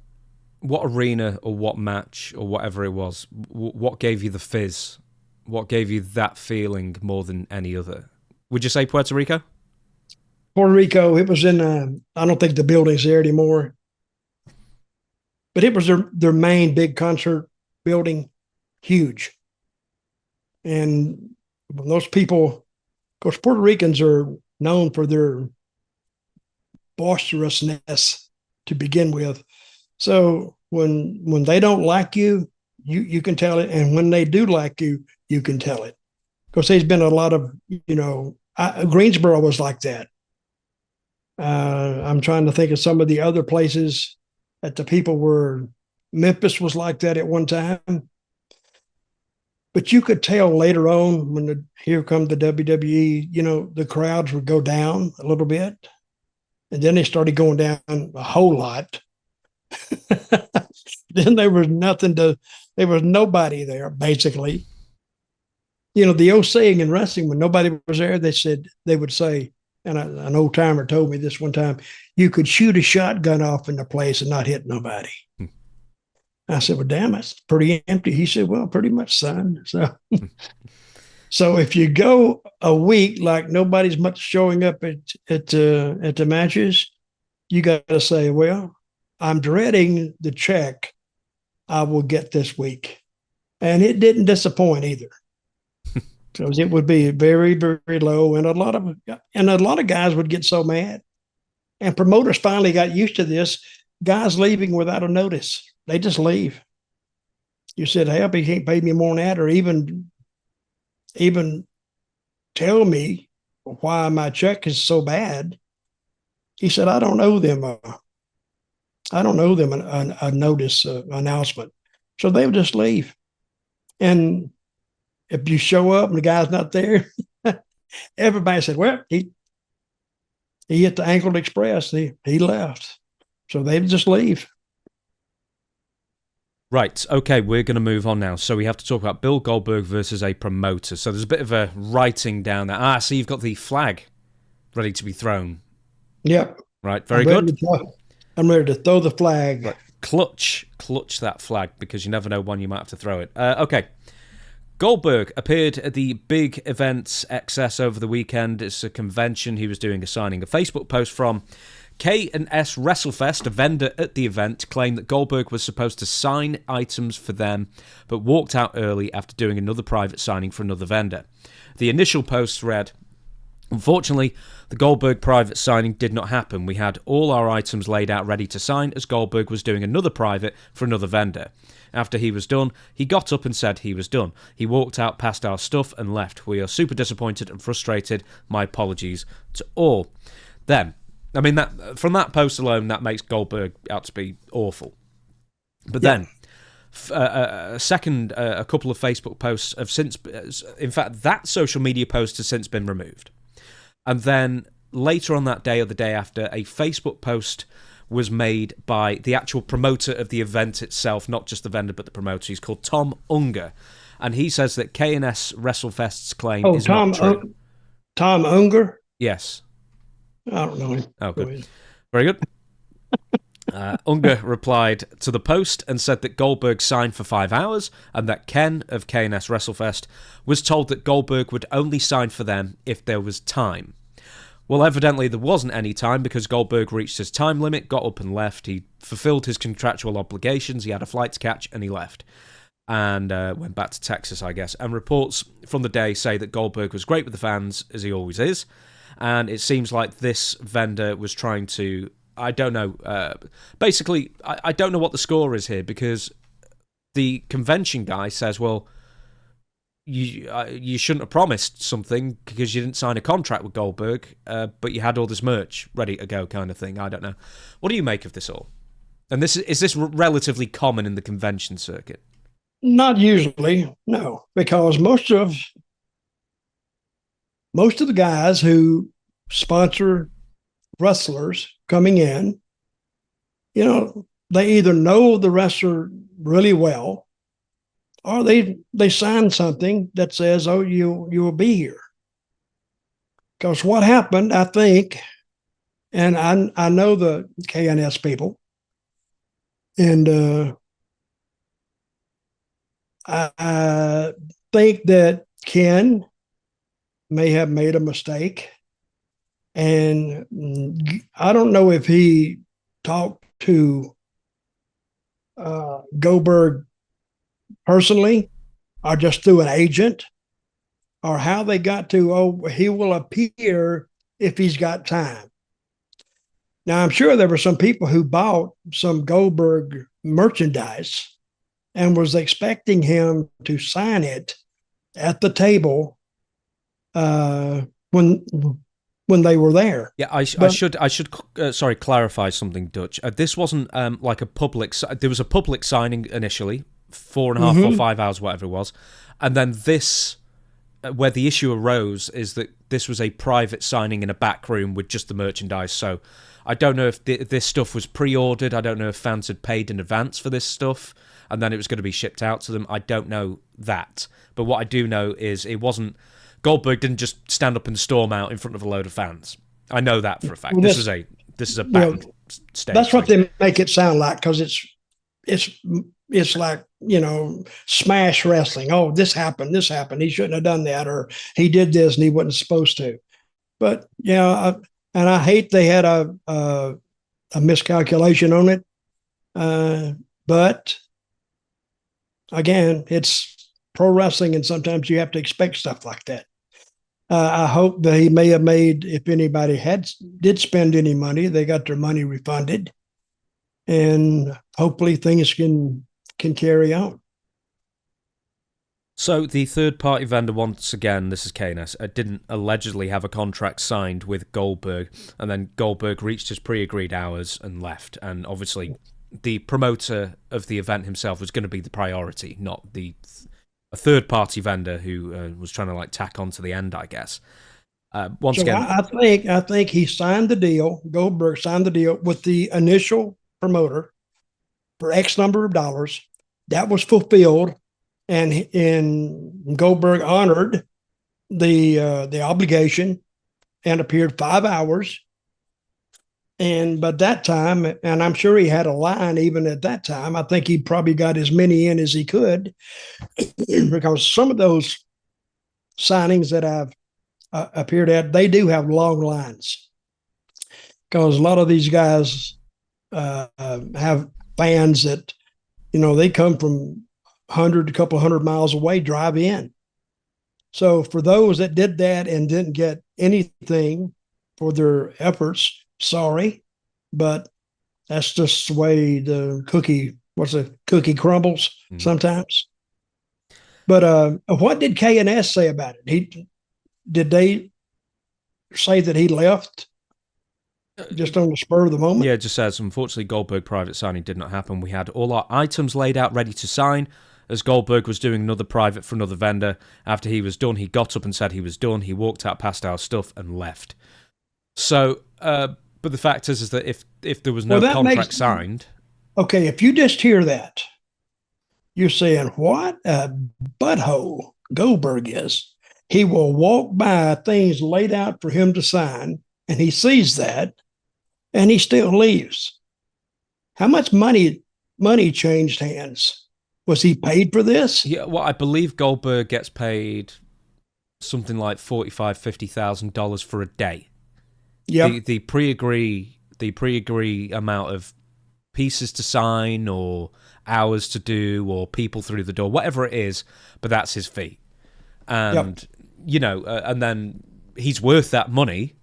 arena or what match or whatever it was, what gave you the fizz? What gave you that feeling more than any other? Would you say Puerto Rico? Puerto Rico, it was in, I don't think the building's there anymore, but it was their main big concert building, huge. And when those people, of course, Puerto Ricans are known for their boisterousness to begin with. So when they don't like you, you can tell it. And when they do like you, you can tell it. Because there's been a lot of, Greensboro was like that. I'm trying to think of some of the other places that the people were. Memphis was like that at one time. But you could tell later on when here come the WWE, the crowds would go down a little bit. And then they started going down a whole lot. Then there was nobody there, basically. The old saying in wrestling, when nobody was there, they would say, and an old timer told me this one time, you could shoot a shotgun off in the place and not hit nobody. I said, well, damn, it's pretty empty. He said, well, pretty much, son. So if you go a week like nobody's much showing up at the matches, you got to say, well, I'm dreading the check I will get this week. And it didn't disappoint either. Because it would be very, very low. And a lot of guys would get so mad. And promoters finally got used to this. Guys leaving without a notice. They just leave. You said, help, he can't pay me more than that, or even tell me why my check is so bad. He said, I don't owe them a notice announcement. So they would just leave. And if you show up and the guy's not there, everybody said, well, he hit the Ankle Express. He left. So they would just leave. Right, okay, we're going to move on now. So we have to talk about Bill Goldberg versus a promoter. So there's a bit of a writing down there. So you've got the flag ready to be thrown. Yep. Right, very good. I'm ready to throw the flag. Right. Clutch that flag, because you never know when you might have to throw it. Okay. Goldberg appeared at the Big Events XS over the weekend. It's a convention. He was doing a signing. A Facebook post from K&S WrestleFest, a vendor at the event, claimed that Goldberg was supposed to sign items for them, but walked out early after doing another private signing for another vendor. The initial post read, unfortunately, the Goldberg private signing did not happen. We had all our items laid out ready to sign as Goldberg was doing another private for another vendor. After he was done, he got up and said he was done. He walked out past our stuff and left. We are super disappointed and frustrated. My apologies to all. Then, I mean, that from that post alone, that makes Goldberg out to be awful. But then, a couple of Facebook posts have since, in fact, that social media post has since been removed. And then later on that day or the day after, a Facebook post was made by the actual promoter of the event itself, not just the vendor, but the promoter. He's called Tom Unger. And he says that K&S WrestleFest's claim is not true. Tom Unger. Yes. I don't know him. Oh, good. Very good. Unger replied to the post and said that Goldberg signed for 5 hours and that Ken of K&S WrestleFest was told that Goldberg would only sign for them if there was time. Well, evidently there wasn't any time because Goldberg reached his time limit, got up and left. He fulfilled his contractual obligations, he had a flight to catch, and he left. And went back to Texas, I guess. And reports from the day say that Goldberg was great with the fans, as he always is. And it seems like this vendor was trying to... I don't know. Basically, I don't know what the score is here because the convention guy says, well, you shouldn't have promised something because you didn't sign a contract with Goldberg, but you had all this merch ready to go kind of thing. I don't know. What do you make of this all? And is this relatively common in the convention circuit? Not usually, no, because most of the guys who sponsor wrestlers coming in, they either know the wrestler really well, or they sign something that says, "Oh, you will be here." Because what happened, I think, and I know the K&S people, and I think that Ken may have made a mistake. And I don't know if he talked to Goldberg personally or just through an agent or how they got to, he will appear if he's got time. Now, I'm sure there were some people who bought some Goldberg merchandise and was expecting him to sign it at the table when they were there. Yeah, I should clarify something, Dutch. This wasn't like a public... There was a public signing initially, 4.5 or 5 hours, whatever it was. And then this, where the issue arose, is that this was a private signing in a back room with just the merchandise. So I don't know if this stuff was pre-ordered. I don't know if fans had paid in advance for this stuff, and then it was going to be shipped out to them. I don't know that. But what I do know is it wasn't... Goldberg didn't just stand up and storm out in front of a load of fans. I know that for a fact. This is a back stage. That's what they make it sound like, because it's like, smash wrestling. Oh, this happened. He shouldn't have done that, or he did this and he wasn't supposed to. But and I hate they had a miscalculation on it. But again, it's pro wrestling, and sometimes you have to expect stuff like that. I hope that he may have made, if anybody did spend any money, they got their money refunded, and hopefully things can carry on. So the third-party vendor, once again, this is K&S, didn't allegedly have a contract signed with Goldberg, and then Goldberg reached his pre-agreed hours and left, and obviously the promoter of the event himself was going to be the priority, not a third-party vendor who was trying to tack on to the end, I guess. Once again, I think he signed the deal. Goldberg signed the deal with the initial promoter for X number of dollars. That was fulfilled, and Goldberg honored the obligation and appeared 5 hours. But that time, and I'm sure he had a line even at that time, I think he probably got as many in as he could, because some of those signings that I've appeared at, they do have long lines, because a lot of these guys have fans that, they come from a couple hundred miles away, drive in. So for those that did that and didn't get anything for their efforts, sorry, but that's just the way the cookie crumbles sometimes. But what did K&S say about it? Did they say that he left just on the spur of the moment? Yeah, it just says, unfortunately, Goldberg private signing did not happen. We had all our items laid out ready to sign. As Goldberg was doing another private for another vendor, after he was done, he got up and said he was done. He walked out past our stuff and left. So, but the fact is that if there was no contract signed... Okay, if you just hear that, you're saying, what a butthole Goldberg is. He will walk by things laid out for him to sign, and he sees that, and he still leaves. How much money changed hands? Was he paid for this? Yeah, well, I believe Goldberg gets paid something like $45,000-$50,000 for a day. Yep. The pre-agree amount of pieces to sign or hours to do or people through the door, whatever it is, but that's his fee. And Yep. And then he's worth that money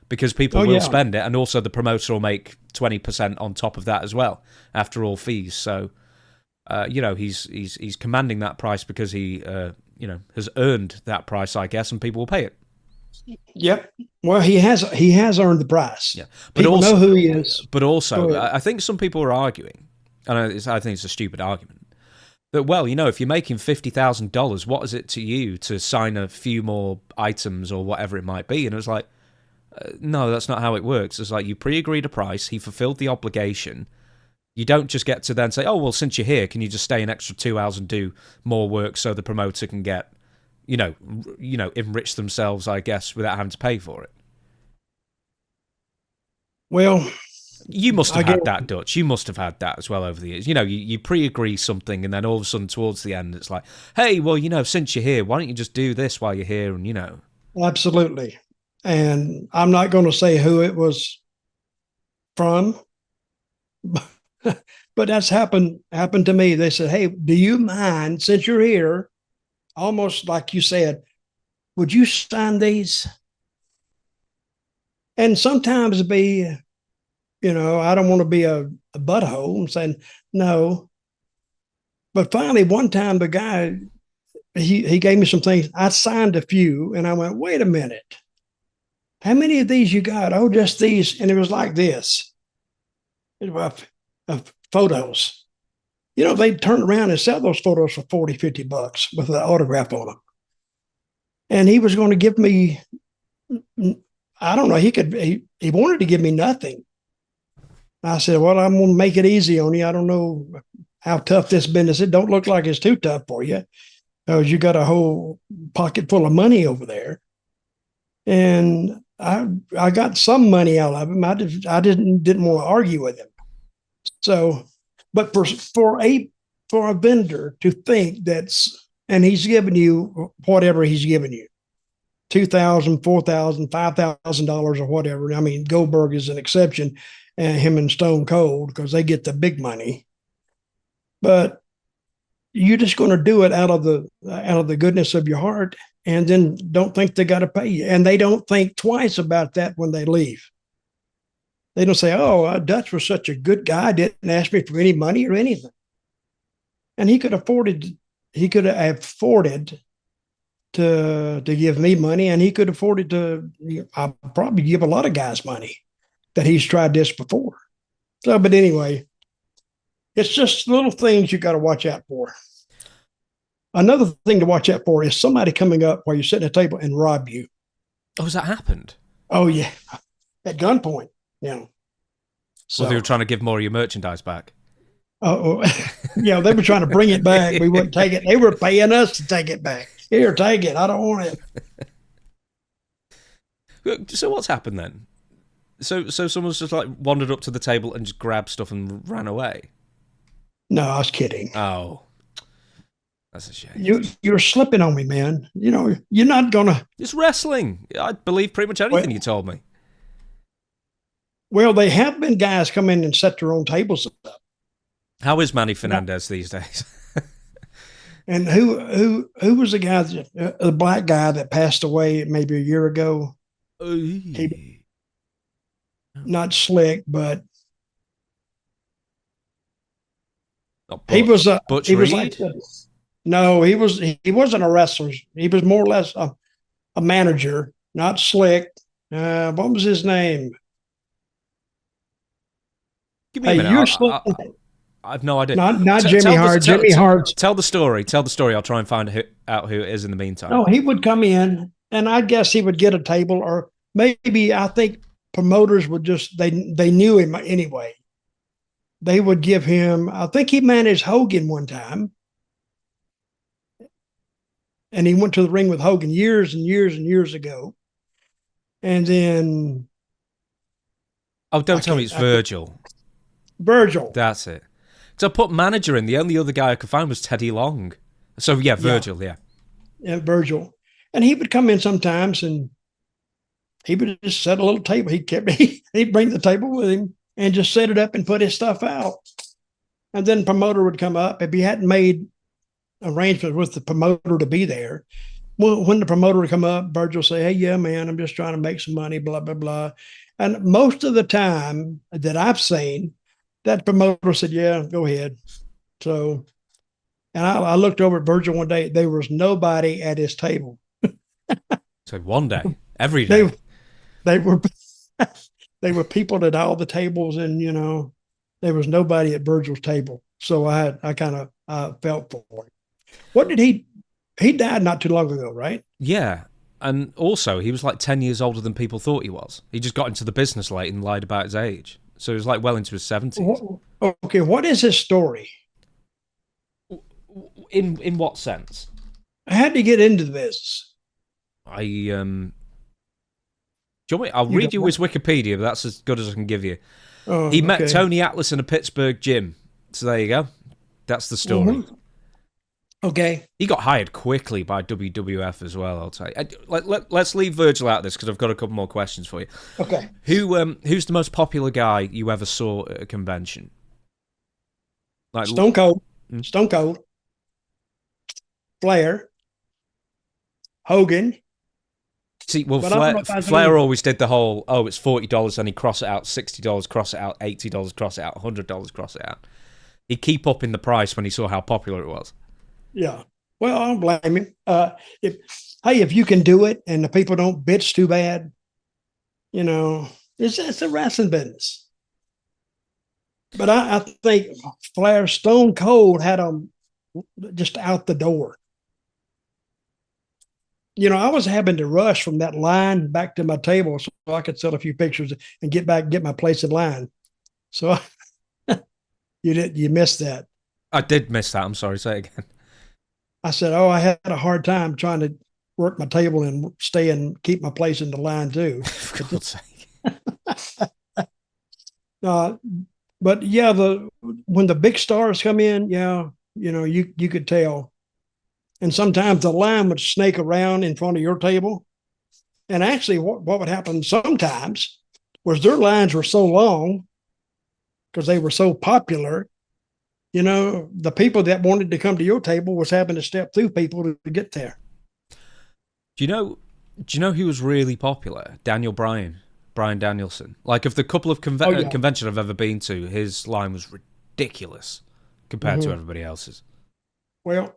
because people will spend it, and also the promoter will make 20% on top of that as well after all fees. So he's commanding that price because he has earned that price, I guess, and people will pay it. Yep. Well, he has earned the price. Yeah, but people also know who he is. But also, I think some people are arguing, and I think it's a stupid argument, that, well, if you're making $50,000, what is it to you to sign a few more items or whatever it might be? And it was like, no, that's not how it works. It's like you pre-agreed a price, he fulfilled the obligation. You don't just get to then say, oh, well, since you're here, can you just stay an extra 2 hours and do more work so the promoter can get, enrich themselves, I guess, without having to pay for it. Well, you must have had that, Dutch. You must have had that as well over the years. You pre-agree something, and then all of a sudden, towards the end, it's like, hey, well, since you're here, why don't you just do this while you're here? And Absolutely. And I'm not going to say who it was from, but that's happened to me. They said, hey, do you mind, since you're here, almost like you said, would you sign these? And sometimes be, I don't want to be a butthole. I'm saying no. But finally, one time, the guy, he gave me some things. I signed a few, and I went, wait a minute. How many of these you got? Oh, just these. And it was like this. It was photos. They turn around and sell those photos for $40, $50 with an autograph on them. And he was going to give me, I don't know, he wanted to give me nothing. I said, well, I'm going to make it easy on you. I don't know how tough this business is. It don't look like it's too tough for you, because you got a whole pocket full of money over there. And I got some money out of him. I didn't want to argue with him. So, but for a vendor to think and he's giving you whatever he's giving you, $2,000, $4,000, $5,000 or whatever. I mean, Goldberg is an exception, and him and Stone Cold, because they get the big money. But you're just going to do it out of the goodness of your heart, and then don't think they got to pay you. And they don't think twice about that when they leave. They don't say, oh, Dutch was such a good guy, didn't ask me for any money or anything. And he could have afforded to give me money, and he could have afforded to I'll probably give a lot of guys money that he's tried this before. So, but anyway, it's just little things you got to watch out for. Another thing to watch out for is somebody coming up while you're sitting at a table and rob you. Oh, has that happened? Oh, yeah. At gunpoint. Yeah. So they were trying to give more of your merchandise back. Oh, yeah. They were trying to bring it back. We wouldn't take it. They were paying us to take it back. Here, take it. I don't want it. So what's happened then? So someone's just like wandered up to the table and just grabbed stuff and ran away? No, I was kidding. Oh. That's a shame. You're slipping on me, man. You're not gonna. It's wrestling. I believe pretty much anything you told me. Well, they have been guys come in and set their own tables up. How is Manny Fernandez these days? And who was the guy, the black guy that passed away maybe a year ago? Not Slick, but he was a Butch he was Reed? like no, he wasn't a wrestler. He was more or less a manager, not Slick. What was his name? Give me a minute. I've no idea. Not Jimmy Hart. Jimmy Hart. Tell the story. I'll try and find out who it is in the meantime. No, he would come in, and I guess he would get a table, or maybe I think promoters would just they knew him anyway. They would give him. I think he managed Hogan one time. and he went to the ring with Hogan years and years and years ago. And then, Oh, don't tell me it's Virgil. Virgil. That's it. So I put manager in. The only other guy I could find was Teddy Long. So yeah, Virgil. Yeah. Virgil, and he would come in sometimes, and he would just set a little table. He'd bring the table with him and just set it up and put his stuff out. And then the promoter would come up if he hadn't made arrangements with the promoter to be there. Well, when the promoter would come up, Virgil would say, "Hey, yeah, man, I'm just trying to make some money, blah, blah, blah." And most of the time that I've seen, that promoter said, "Yeah, go ahead." So, and I looked over at Virgil one day. There was nobody at his table. So one day, every day. They were they were people at all the tables, and there was nobody at Virgil's table. So I kind of felt for him. What did he died not too long ago, right? Yeah. And also, he was like 10 years older than people thought he was. He just got into the business late and lied about his age. So he was like well into his 70s. Okay, what is his story? In what sense? I had to get into the business. Do you want me? I'll read you his Wikipedia, but that's as good as I can give you. He met Tony Atlas in a Pittsburgh gym. So there you go. That's the story. Mm-hmm. Okay. He got hired quickly by WWF as well, I'll tell you. Let's leave Virgil out of this because I've got a couple more questions for you. Okay. Who's the most popular guy you ever saw at a convention? Like Stone Cold. Stone Cold. Flair. Hogan. See, well, Flair always did the whole, it's $40, then he'd cross it out, $60, cross it out, $80, cross it out, $100, cross it out. He'd keep up in the price when he saw how popular it was. Yeah. Well, I don't blame him. If you can do it and the people don't bitch too bad, it's a wrestling business. But I think Flair Stone Cold had them just out the door. I was having to rush from that line back to my table so I could sell a few pictures and get my place in line. So you missed that. I did miss that. I'm sorry. Say it again. I said, I had a hard time trying to work my table and stay and keep my place in the line too. For God's sake. But yeah, when the big stars come in, you could tell. And sometimes the line would snake around in front of your table. And actually what would happen sometimes was their lines were so long because they were so popular, the people that wanted to come to your table was having to step through people to get there. Do you know who was really popular? Brian Danielson. Like, of the couple of conventions I've ever been to, his line was ridiculous compared to everybody else's. Well,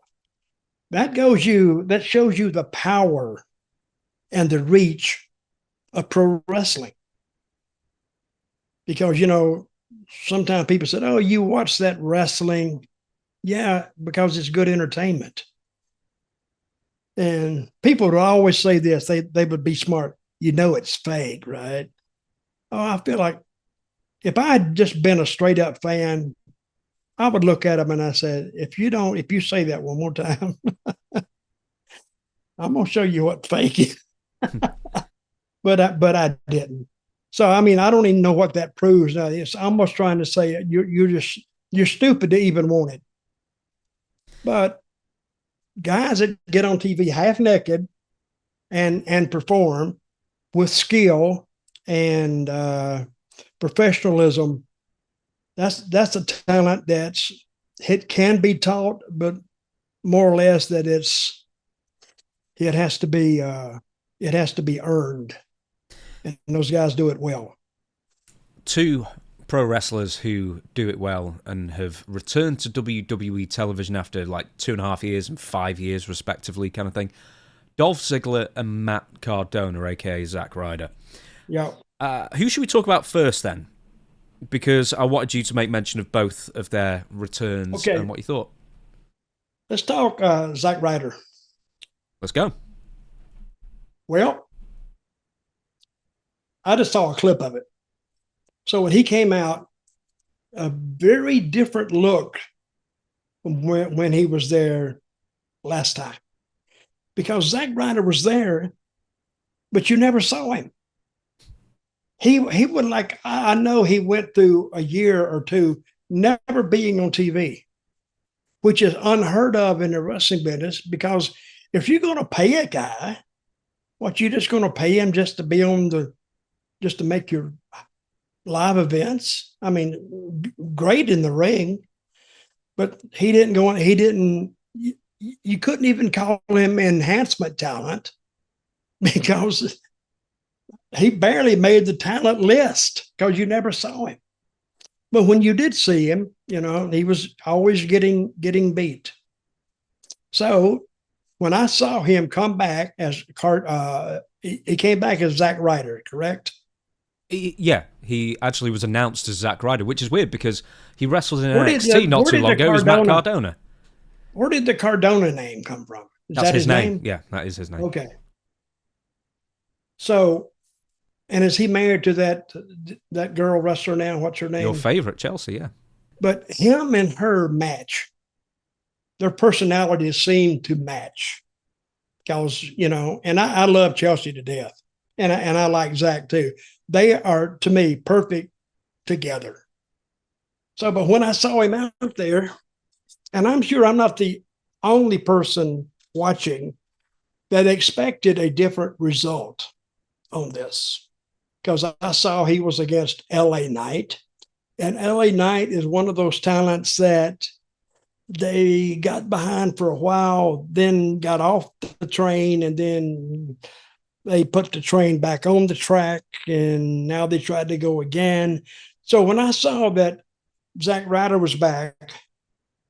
that shows you the power and the reach of pro wrestling. Because, sometimes people said, "Oh, you watch that wrestling." Yeah, because it's good entertainment. And people would always say this, they would be smart. It's fake, right? Oh, I feel like if I had just been a straight up fan, I would look at them and I said, if you say that one more time, I'm going to show you what fake is. But I didn't. So, I don't even know what that proves. Now, it's almost trying to say you're stupid to even want it. But guys that get on TV half naked and perform with skill and professionalism, that's a talent it can be taught, but more or less that it has to be earned. And those guys do it well. Two pro wrestlers who do it well and have returned to WWE television after like 2.5 years and 5 years respectively, kind of thing. Dolph Ziegler and Matt Cardona, aka Zack Ryder. Yeah. Who should we talk about first then? Because I wanted you to make mention of both of their returns and what you thought. Let's talk Zack Ryder. Let's go. Well, I just saw a clip of it. So when he came out, a very different look from when he was there last time. because Zack Ryder was there, but you never saw him. He would like, I know he went through a year or two never being on TV, which is unheard of in the wrestling business, because if you're going to pay a guy, what, you just going to pay him just to be on just to make your live events? I mean, great in the ring, but he didn't go on. He didn't, you couldn't even call him enhancement talent because he barely made the talent list because you never saw him. But when you did see him, he was always getting beat. So when I saw him come back as he came back as Zack Ryder, correct? Yeah, he actually was announced as Zack Ryder, which is weird because he wrestled in NXT not too long ago. He was Matt Cardona. Where did the Cardona name come from? That's his name. Yeah, that is his name. Okay. So, and is he married to that girl wrestler now? What's her name? Your favorite, Chelsea, yeah. But him and her match. Their personalities seem to match. Because, and I love Chelsea to death. And I like Zach too. They are, to me, perfect together. So, but when I saw him out there, and I'm sure I'm not the only person watching that expected a different result on this, because I saw he was against LA Knight, and LA Knight is one of those talents that they got behind for a while, then got off the train, and then they put the train back on the track, and now they tried to go again. So when I saw that Zack Ryder was back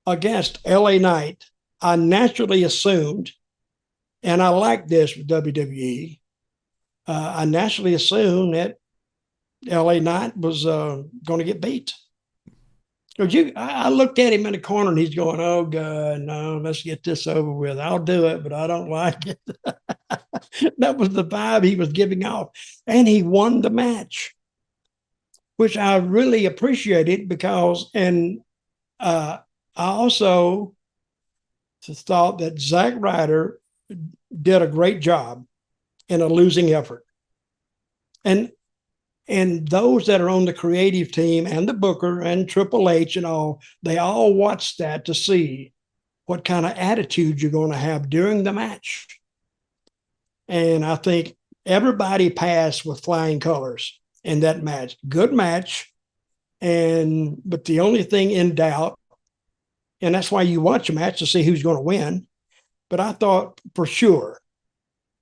against LA Knight, I naturally assumed, and I like this with WWE, I naturally assumed that LA Knight was going to get beat. I looked at him in the corner and he's going, "Oh God, no, let's get this over with. I'll do it, but I don't like it." That was the vibe he was giving off. And he won the match, which I really appreciated because, and I also thought that Zack Ryder did a great job in a losing effort. And those that are on the creative team and the booker and Triple H and all, they all watch that to see what kind of attitude you're going to have during the match. And I think everybody passed with flying colors in that match. Good match. But the only thing in doubt, and that's why you watch a match to see who's going to win. But I thought for sure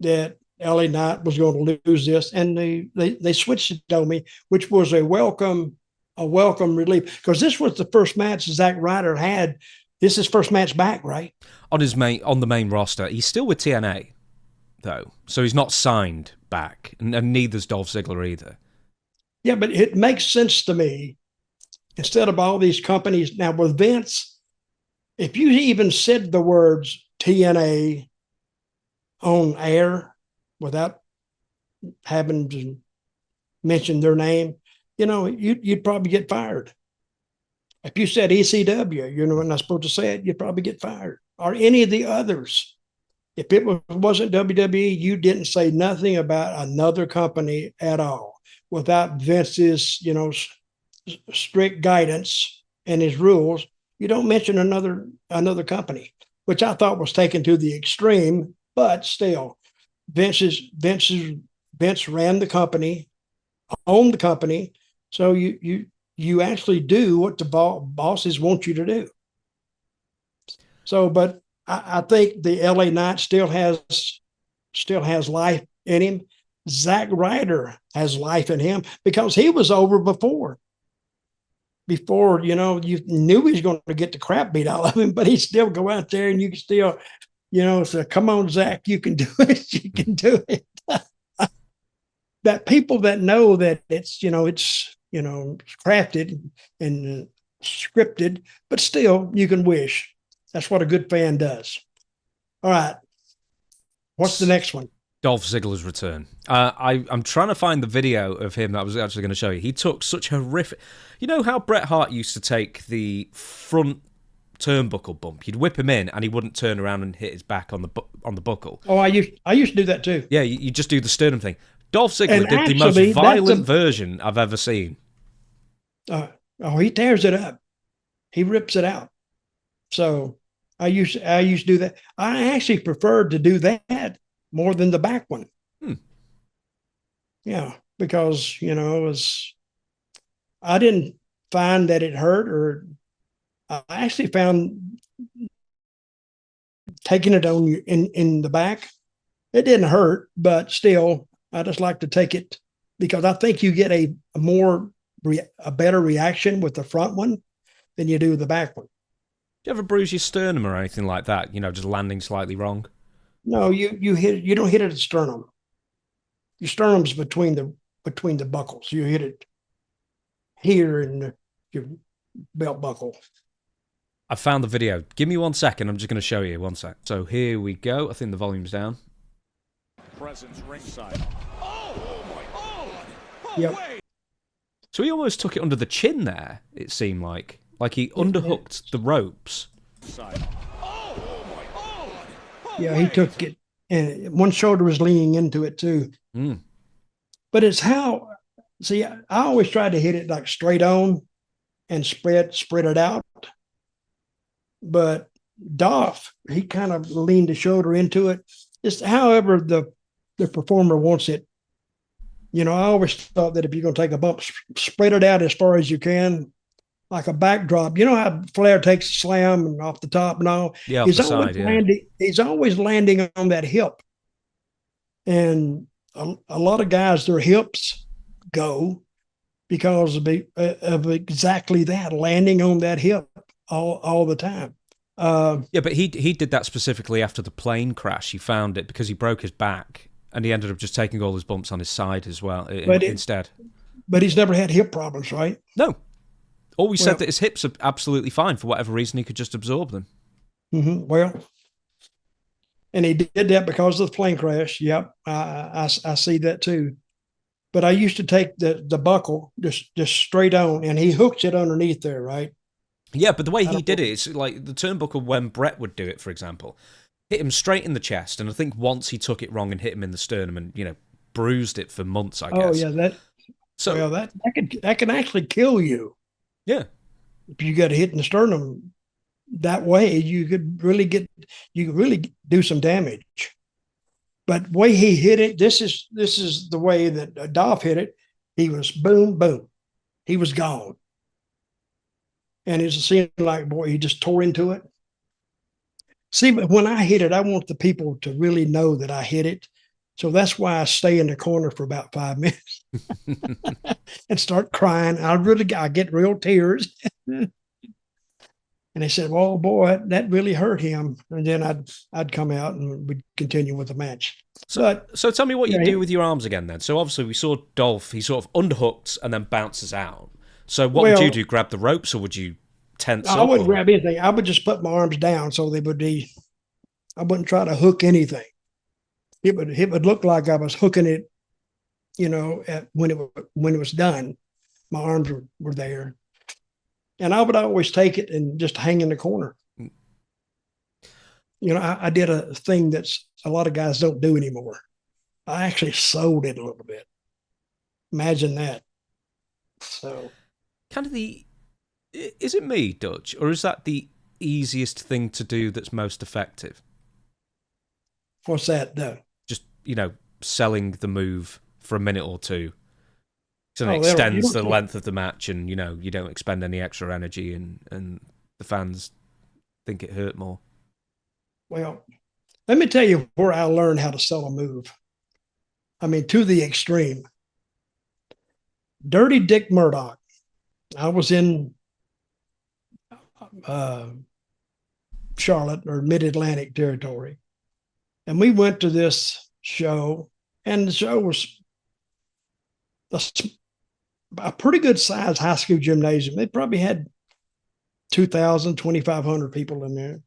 that LA Knight was going to lose this, and they switched it on me, which was a welcome relief, because this was the first match Zack Ryder had. This is his first match back, right? On the main roster. He's still with TNA, though, so he's not signed back, and neither's Dolph Ziggler either. Yeah, but it makes sense to me. Instead of all these companies now with Vince, if you even said the words TNA on air without having to mention their name, you'd probably get fired. If you said ECW, you're not supposed to say it, you'd probably get fired. Or any of the others. If it wasn't WWE, you didn't say nothing about another company at all without Vince's, strict guidance and his rules. You don't mention another company, which I thought was taken to the extreme, but still. Vince ran the company, owned the company, so you actually do what the bosses want you to do. So, but I think the LA Knight still has life in him. Zack Ryder has life in him because he was over before. You knew he was going to get the crap beat out of him, but he'd still go out there and you can still, say, "Come on, Zach, you can do it. You can do it." That people that know that it's crafted and scripted, but still you can wish. That's what a good fan does. All right. What's the next one? Dolph Ziggler's return. I'm trying to find the video of him that I was actually going to show you. He took such horrific... You know how Bret Hart used to take the front turnbuckle bump. You'd whip him in, and he wouldn't turn around and hit his back on the buckle. Oh, I used to do that too. Yeah, you just do the sternum thing. Dolph Ziggler And did the most violent version I've ever seen. He tears it up. He rips it out. So I used to do that. I actually preferred to do that more than the back one. Yeah, because I didn't find that it hurt, or I actually found taking it on you in the back, it didn't hurt, but still, I just like to take it because I think you get a better reaction with the front one than you do with the back one. Do you ever bruise your sternum or anything like that? Just landing slightly wrong? No, you hit it. You don't hit it at the sternum. Your sternum's between the buckles. You hit it here in your belt buckle. I found the video. Give me 1 second. I'm just going to show you 1 sec. So here we go. I think the volume's down. Presence ringside. Oh my God! Yep. So he almost took it under the chin there. It seemed like he underhooked the ropes. Yeah, he took it, and one shoulder was leaning into it too. But it's how. See, I always try to hit it like straight on and spread it out. But Dolph, he kind of leaned the shoulder into it. It's however the performer wants it. I always thought that if you're going to take a bump, spread it out as far as you can, like a backdrop. You know how Flair takes a slam and off the top and all? Yeah, he's always landing on that hip. And a lot of guys, their hips go because of exactly that, landing on that hip all the time. Yeah, but he did that specifically after the plane crash. He found it because he broke his back, and he ended up just taking all his bumps on his side as well instead. But he's never had hip problems, right? No. Always said that his hips are absolutely fine. For whatever reason, he could just absorb them. Mm-hmm. Well, and he did that because of the plane crash. Yep, I see that too. But I used to take the buckle just straight on, and he hooks it underneath there, right? Yeah, but the way he did it, it's like the turnbuckle when Brett would do it, for example, hit him straight in the chest, and I think once he took it wrong and hit him in the sternum and, bruised it for months, I guess. Oh, yeah, that can actually kill you. Yeah. If you got hit in the sternum that way, you could really do some damage. But the way he hit it, this is the way that Dolph hit it. He was boom, boom. He was gone. And it seemed like, boy, he just tore into it. See, but when I hit it, I want the people to really know that I hit it. So that's why I stay in the corner for about 5 minutes and start crying. I get real tears. And they said, well, boy, that really hurt him. And then I'd come out and we'd continue with the match. So tell me what you do with your arms again then. So obviously we saw Dolph, he sort of underhooked and then bounces out. So what would you do? Grab the ropes, or would you tense up? I wouldn't grab anything. I would just put my arms down so they would be, I wouldn't try to hook anything. It would look like I was hooking it, when it was done. My arms were there. And I would always take it and just hang in the corner. I did a thing that's a lot of guys don't do anymore. I actually sold it a little bit. Imagine that. So, kind of is it me, Dutch, or is that the easiest thing to do that's most effective? What's that? Just, selling the move for a minute or two. So it extends the length of the match, and you don't expend any extra energy, and the fans think it hurt more. Well, let me tell you where I learned how to sell a move. I mean, to the extreme. Dirty Dick Murdoch. I was in Charlotte or Mid-Atlantic territory, and we went to this show, and the show was a pretty good size high school gymnasium. They probably had 2,000, 2,500 people in there.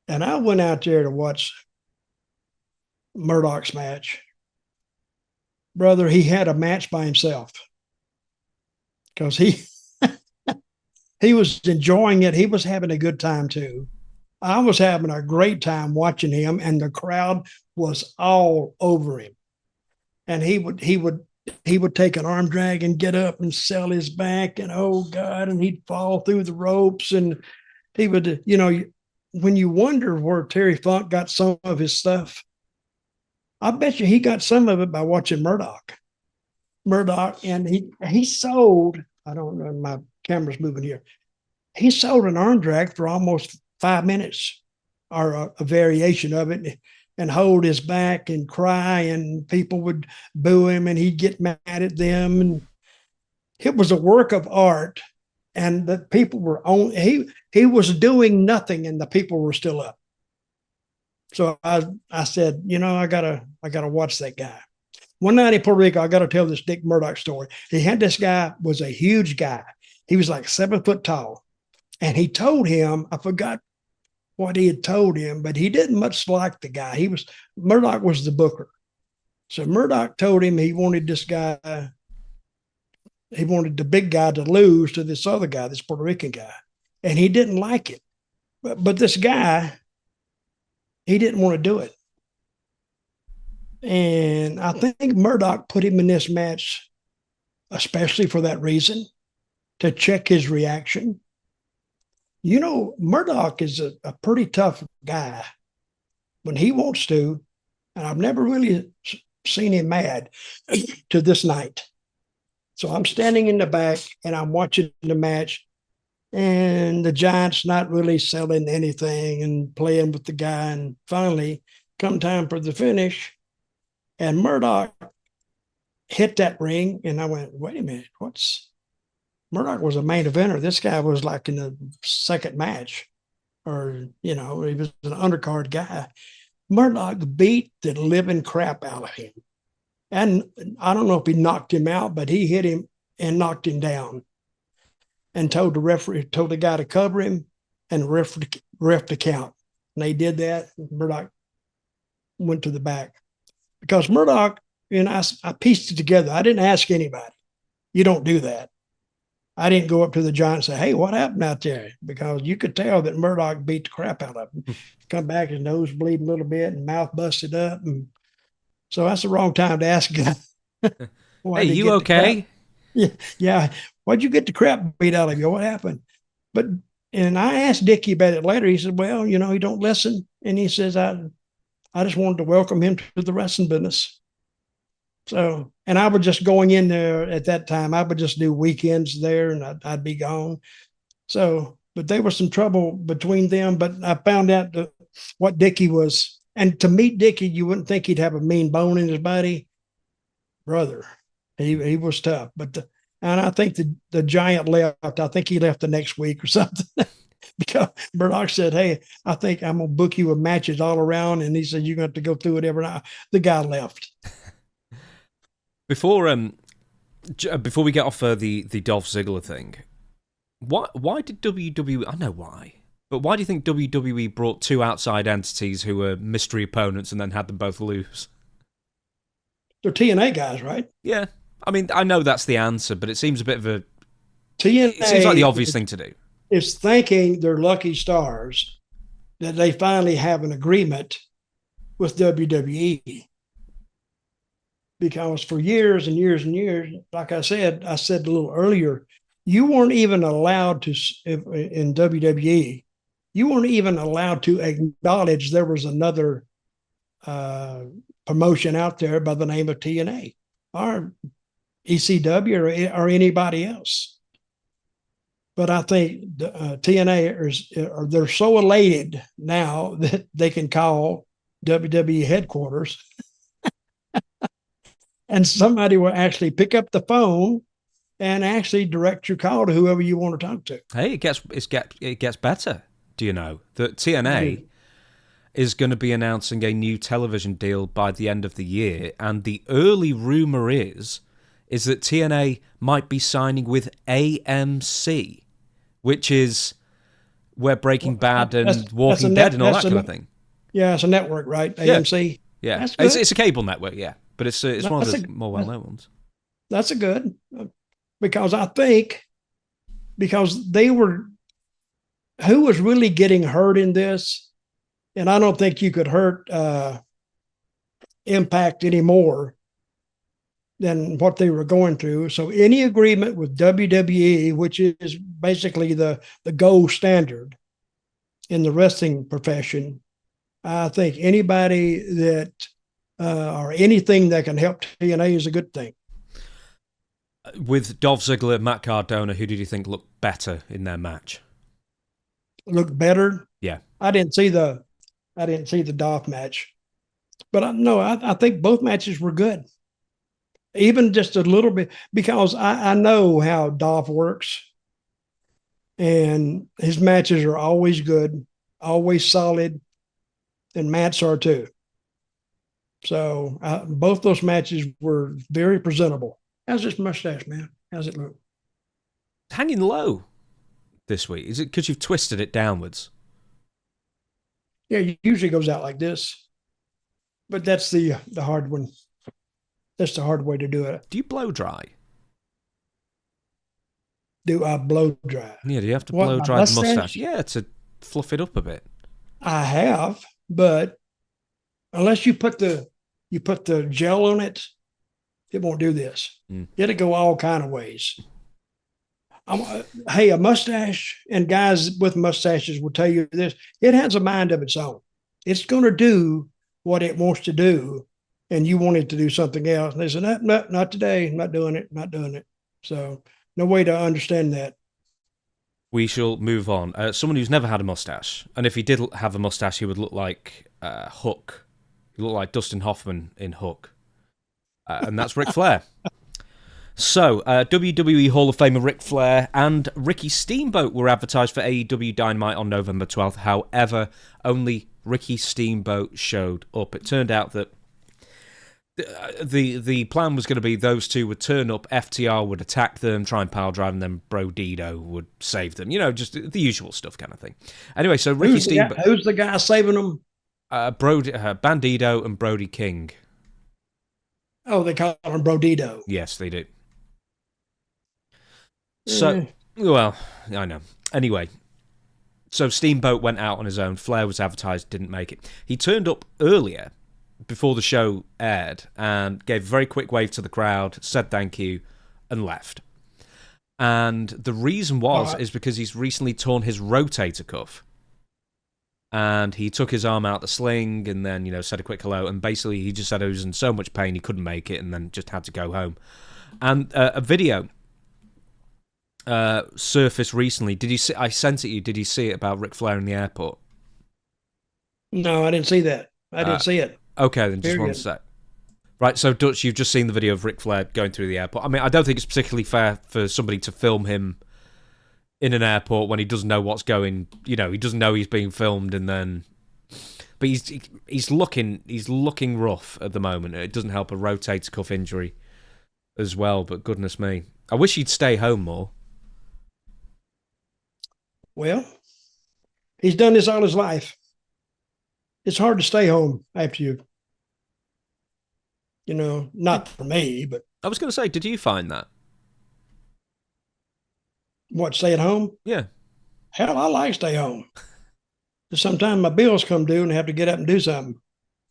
And I went out there to watch Murdoch's match. Brother, he had a match by himself because he he was enjoying it. He was having a good time too. I was having a great time watching him, and the crowd was all over him. And he would take an arm drag and get up and sell his back, and oh God, and he'd fall through the ropes, and he would, when you wonder where Terry Funk got some of his stuff, I bet you he got some of it by watching Murdoch. And he sold, I don't know, my camera's moving here. He sold an arm drag for almost 5 minutes, or a variation of it, and hold his back and cry, and people would boo him, and he'd get mad at them. And it was a work of art, and the people were on. He was doing nothing, and the people were still up. So I said, I gotta watch that guy. One night in Puerto Rico, I got to tell this Dick Murdoch story. He had this guy, was a huge guy. He was like 7 foot tall. And he told him, I forgot what he had told him, but he didn't much like the guy. Murdoch was the booker. So Murdoch told him he wanted this guy, he wanted the big guy to lose to this other guy, this Puerto Rican guy. And he didn't like it. But this guy, he didn't want to do it. And I think Murdoch put him in this match, especially for that reason, to check his reaction. Murdoch is a pretty tough guy when he wants to, and I've never really seen him mad to this night. So I'm standing in the back, and I'm watching the match, and the Giant's not really selling anything and playing with the guy. And finally, come time for the finish, and Murdoch hit that ring, and I went, wait a minute, Murdoch was a main eventer. This guy was like in the second match, or, he was an undercard guy. Murdoch beat the living crap out of him. And I don't know if he knocked him out, but he hit him and knocked him down, and told the guy to cover him, and ref to count. And they did that. Murdoch went to the back. Because Murdoch, I pieced it together. I didn't ask anybody. You don't do that. I didn't go up to the Giant and say, hey, what happened out there? Because you could tell that Murdoch beat the crap out of him. Come back, his nose bleeding a little bit and mouth busted up. And so that's the wrong time to ask a guy. Hey, you okay? Yeah. Why'd you get the crap beat out of you? What happened? And I asked Dickie about it later. He said, well, he don't listen. And he says, I just wanted to welcome him to the wrestling business. So, and I was just going in there at that time. I would just do weekends there, and I'd be gone. So, but there was some trouble between them. But I found out what Dickie was. And to meet Dickie, you wouldn't think he'd have a mean bone in his body. Brother, he was tough. And I think the Giant left. I think he left the next week or something. Because Murdoch said, hey, I think I'm going to book you with matches all around. And he said, you're going to have to go through it every night. The guy left. Before we get off the Dolph Ziggler thing, why did WWE, I know why, but why do you think WWE brought two outside entities who were mystery opponents and then had them both lose? They're TNA guys, right? Yeah. I mean, I know that's the answer, but it seems a bit of a... TNA it seems like the obvious thing to do. Is thanking their lucky stars that they finally have an agreement with WWE. Because for years and years and years, like I said a little earlier, you weren't even allowed to, in WWE, you weren't even allowed to acknowledge there was another promotion out there by the name of TNA or ECW or anybody else. But I think TNA they're so elated now that they can call WWE headquarters, and somebody will actually pick up the phone and actually direct your call to whoever you want to talk to. Hey, it gets better. Do you know that TNA is going to be announcing a new television deal by the end of the year, and the early rumor is that TNA might be signing with AMC, which is where Breaking Bad and Walking Dead and all that kind of thing. Yeah, it's a network, right? AMC. Yeah, it's a cable network, yeah, but it's one of the more well-known ones. That's a good, because I think because who was really getting hurt in this? And I don't think you could hurt Impact anymore than what they were going through. So any agreement with WWE, which is basically the gold standard in the wrestling profession, I think anybody that or anything that can help TNA is a good thing. With Dolph Ziggler and Matt Cardona, who did you think looked better in their match? Look better? Yeah. I didn't see the Dolph match. But I think both matches were good. Even just a little bit, because I know how Dolph works. And his matches are always good, always solid, and Matt's are too. So both those matches were very presentable. How's this mustache, man? How's it look? Hanging low this week. Is it because you've twisted it downwards? Yeah, it usually goes out like this. But that's the hard one. That's the hard way to do it. Do you blow dry? Do I blow dry? Yeah, do you have to blow dry the mustache? Yeah, to fluff it up a bit. I have, but unless you put the gel on it, it won't do this. It'll go all kind of ways. Hey, a mustache, and guys with mustaches will tell you this, it has a mind of its own. It's going to do what it wants to do, and you want it to do something else. And they say, no, not today. Not doing it. So no way to understand that. We shall move on. Someone who's never had a mustache, and if he did have a mustache, he would look like Hook. He looked like Dustin Hoffman in Hook. And that's Ric Flair. So, WWE Hall of Famer Ric Flair and Ricky Steamboat were advertised for AEW Dynamite on November 12th. However, only Ricky Steamboat showed up. It turned out that the plan was going to be those two would turn up, FTR would attack them, try and pile drive, and then Bro Dido would save them. You know, just the usual stuff kind of thing. Anyway, so Ricky Steamboat... Who's the guy saving them? Bandido and Brody King. Oh, they call him Bro Dido. Yes, they do. So, well, I know. Anyway, so Steamboat went out on his own. Flair was advertised, didn't make it. He turned up earlier, before the show aired, and gave a very quick wave to the crowd, said thank you, and left. And the reason is because he's recently torn his rotator cuff. And he took his arm out the sling and then, said a quick hello. And basically, he just said he was in so much pain he couldn't make it and then just had to go home. And a video surfaced recently. Did you see? I sent it you. Did you see it about Ric Flair in the airport? No, I didn't see that. I didn't see it. Okay, then just one sec. Right, so Dutch, you've just seen the video of Ric Flair going through the airport. I mean, I don't think it's particularly fair for somebody to film him in an airport when he doesn't know what's going. He doesn't know he's being filmed, and then. But he's looking rough at the moment. It doesn't help a rotator cuff injury as well. But goodness me, I wish he'd stay home more. Well, he's done this all his life. It's hard to stay home after you. Not for me, but I was going to say, did you find that? What, stay at home? Yeah. Hell, I like stay home. Sometimes my bills come due and I have to get up and do something.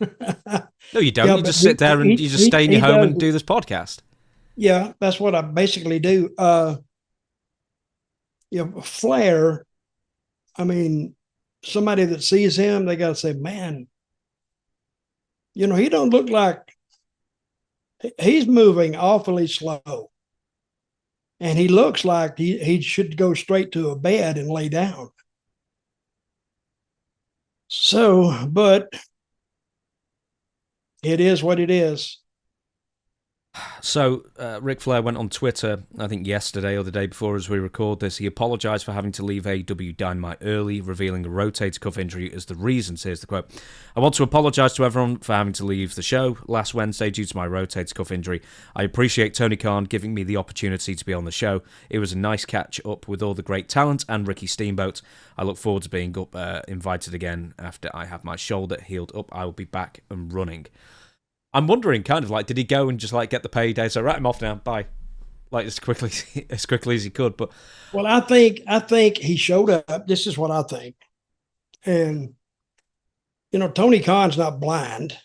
No, you don't. You just sit there and you just stay in your home and do this podcast. Yeah, that's what I basically do. Flair, I mean, somebody that sees him, they got to say, man, he don't look like, he's moving awfully slow. And he looks like he should go straight to a bed and lay down. So, but it is what it is. So, Ric Flair went on Twitter, I think yesterday or the day before as we record this. He apologised for having to leave AEW Dynamite early, revealing a rotator cuff injury as the reasons. Here's the quote. I want to apologise to everyone for having to leave the show last Wednesday due to my rotator cuff injury. I appreciate Tony Khan giving me the opportunity to be on the show. It was a nice catch up with all the great talent and Ricky Steamboat. I look forward to being invited again after I have my shoulder healed up. I will be back and running. I'm wondering, did he go and just get the payday? So, right, I'm off now. Bye. like as quickly as he could. But well, I think he showed up. This is what I think, and Tony Khan's not blind,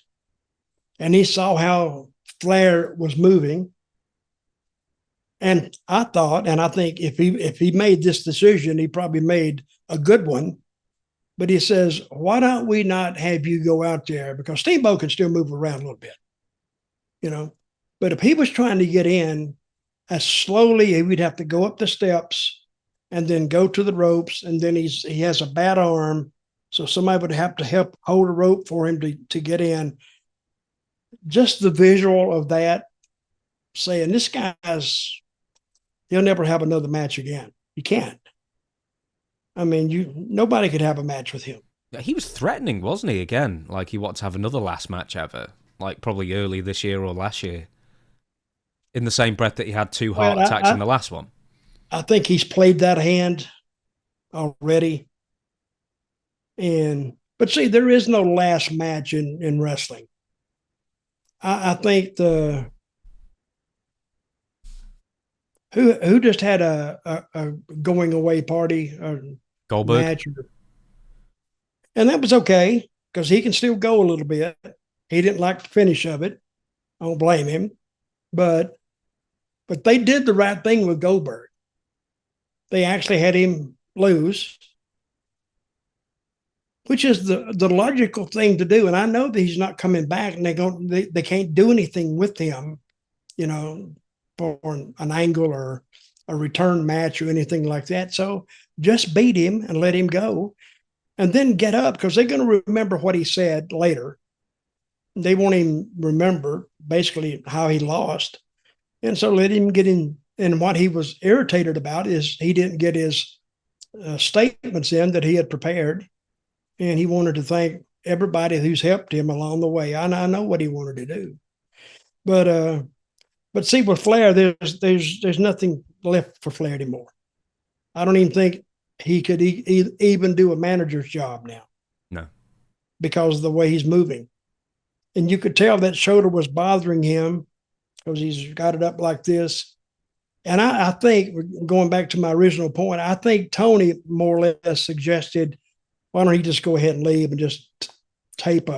and he saw how Flair was moving. And I thought, and I think if he made this decision, he probably made a good one. But he says, why don't we not have you go out there? Because Steamboat can still move around a little bit, But if he was trying to get in, as slowly, he would have to go up the steps and then go to the ropes. And then he has a bad arm. So somebody would have to help hold a rope for him to get in. Just the visual of that, saying this he'll never have another match again. You can't. I mean, nobody could have a match with him. He was threatening, wasn't he? Again, like he wanted to have another last match ever, like probably early this year or last year. In the same breath that he had 2 heart attacks in the last one. I think he's played that hand already. But see, there is no last match in wrestling. I think who just had a going away party Goldberg match, and that was okay because he can still go a little bit. He didn't like the finish of it. I don't blame him, but they did the right thing with Goldberg. They actually had him lose, which is the logical thing to do. And I know that he's not coming back, and they can't do anything with him, for an angle or a return match or anything like that. So just beat him and let him go, and then get up, because they're going to remember what he said later. They won't even remember basically how he lost. And so let him get in. And what he was irritated about is he didn't get his statements in that he had prepared. And he wanted to thank everybody who's helped him along the way. I know what he wanted to do. But see, with Flair, there's nothing left for Flair anymore. I don't even think he could even do a manager's job now. No. Because of the way he's moving. And you could tell that shoulder was bothering him because he's got it up like this. And I think, going back to my original point, I think Tony more or less suggested, why don't he just go ahead and leave and just tape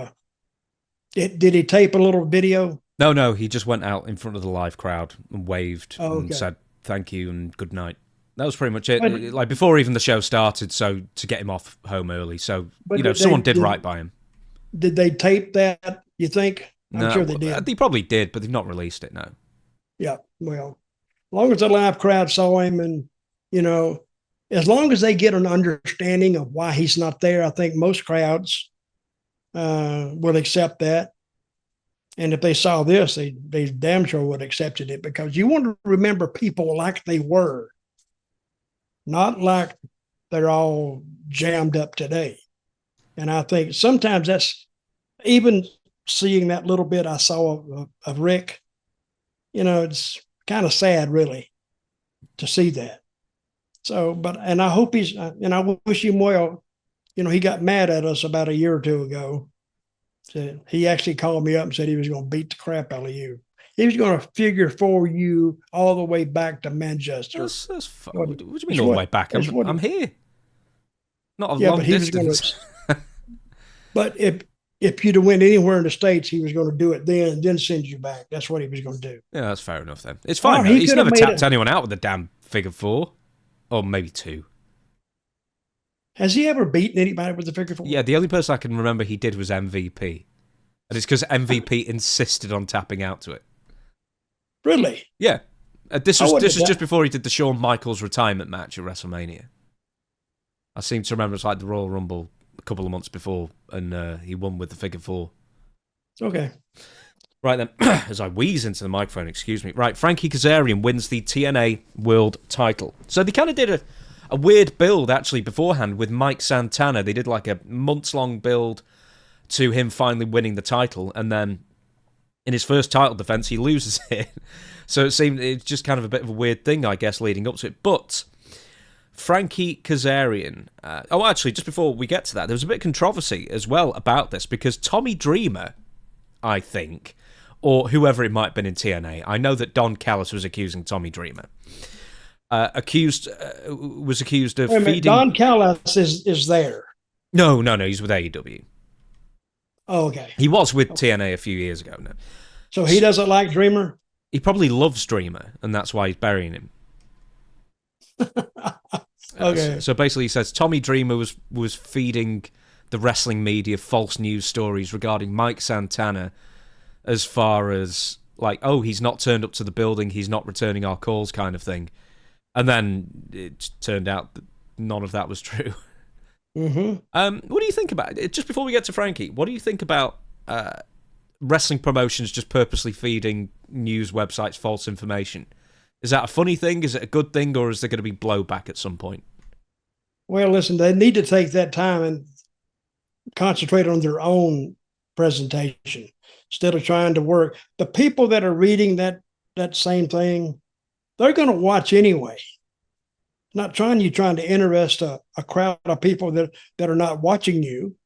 did he tape a little video? No, he just went out in front of the live crowd and waved and said thank you and good night. That was pretty much it. Like before even the show started, so to get him off home early. So, someone did right by him. Did they tape that, you think? I'm sure they did. They probably did, but they've not released it, no. Yeah, well, as long as the live crowd saw him and, as long as they get an understanding of why he's not there, I think most crowds will accept that. And if they saw this, they damn sure would have accepted it, because you want to remember people like they were, not like they're all jammed up today. And I think sometimes that's, even seeing that little bit I saw of Rick, it's kind of sad, really, to see that. So, and I hope and I wish him well. He got mad at us about a year or two ago. So he actually called me up and said he was going to beat the crap out of you. He was going to figure for you all the way back to Manchester. That's what do you mean all the way back? I'm here. Not a long distance. But if you'd have went anywhere in the States, he was going to do it then and then send you back. That's what he was going to do. Yeah, that's fair enough then. It's fine. He's never tapped anyone out with a damn figure 4. Or maybe 2. Has he ever beaten anybody with the figure 4? Yeah, the only person I can remember he did was MVP. And it's because MVP insisted on tapping out to it. Really? Yeah. This was just before he did the Shawn Michaels retirement match at WrestleMania. I seem to remember it's like the Royal Rumble a couple of months before, and he won with the figure 4. Okay. Right then, as I wheeze into the microphone, excuse me. Right, Frankie Kazarian wins the TNA World Title. So they kind of did a weird build, actually, beforehand with Mike Santana. They did like a months-long build to him finally winning the title, and then in his first title defense, he loses it. So it's just kind of a bit of a weird thing, I guess, leading up to it. But Frankie Kazarian... actually, just before we get to that, there was a bit of controversy as well about this, because Tommy Dreamer, I think, or whoever it might have been in TNA. I know that Don Callis was accusing Tommy Dreamer. Was accused of feeding... Don Callis is there. No, he's with AEW. Oh, okay. He was with TNA a few years ago now. So he doesn't like Dreamer? He probably loves Dreamer, and that's why he's burying him. Okay. So basically he says Tommy Dreamer was feeding the wrestling media false news stories regarding Mike Santana, as far as, like, oh, he's not turned up to the building, he's not returning our calls kind of thing. And then it turned out that none of that was true. Mm-hmm. What do you think about it? Just before we get to Frankie, what do you think about wrestling promotions just purposely feeding news websites false information? Is that a funny thing? Is it a good thing? Or is there going to be blowback at some point? Well, listen, they need to take that time and concentrate on their own presentation instead of trying to work. The people that are reading that same thing, they're going to watch anyway. Not trying to interest a crowd of people that are not watching you.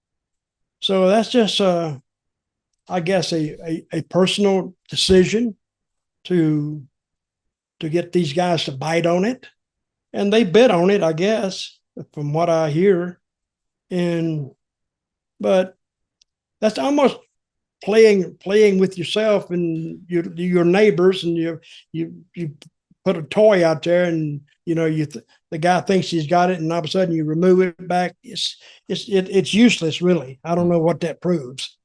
So that's just, I guess, a personal decision to get these guys to bite on it. And they bit on it, I guess, from what I hear. But that's almost playing with yourself and your neighbors, and you put a toy out there, and the guy thinks he's got it, and all of a sudden you remove it back. It's useless, really. I don't know what that proves.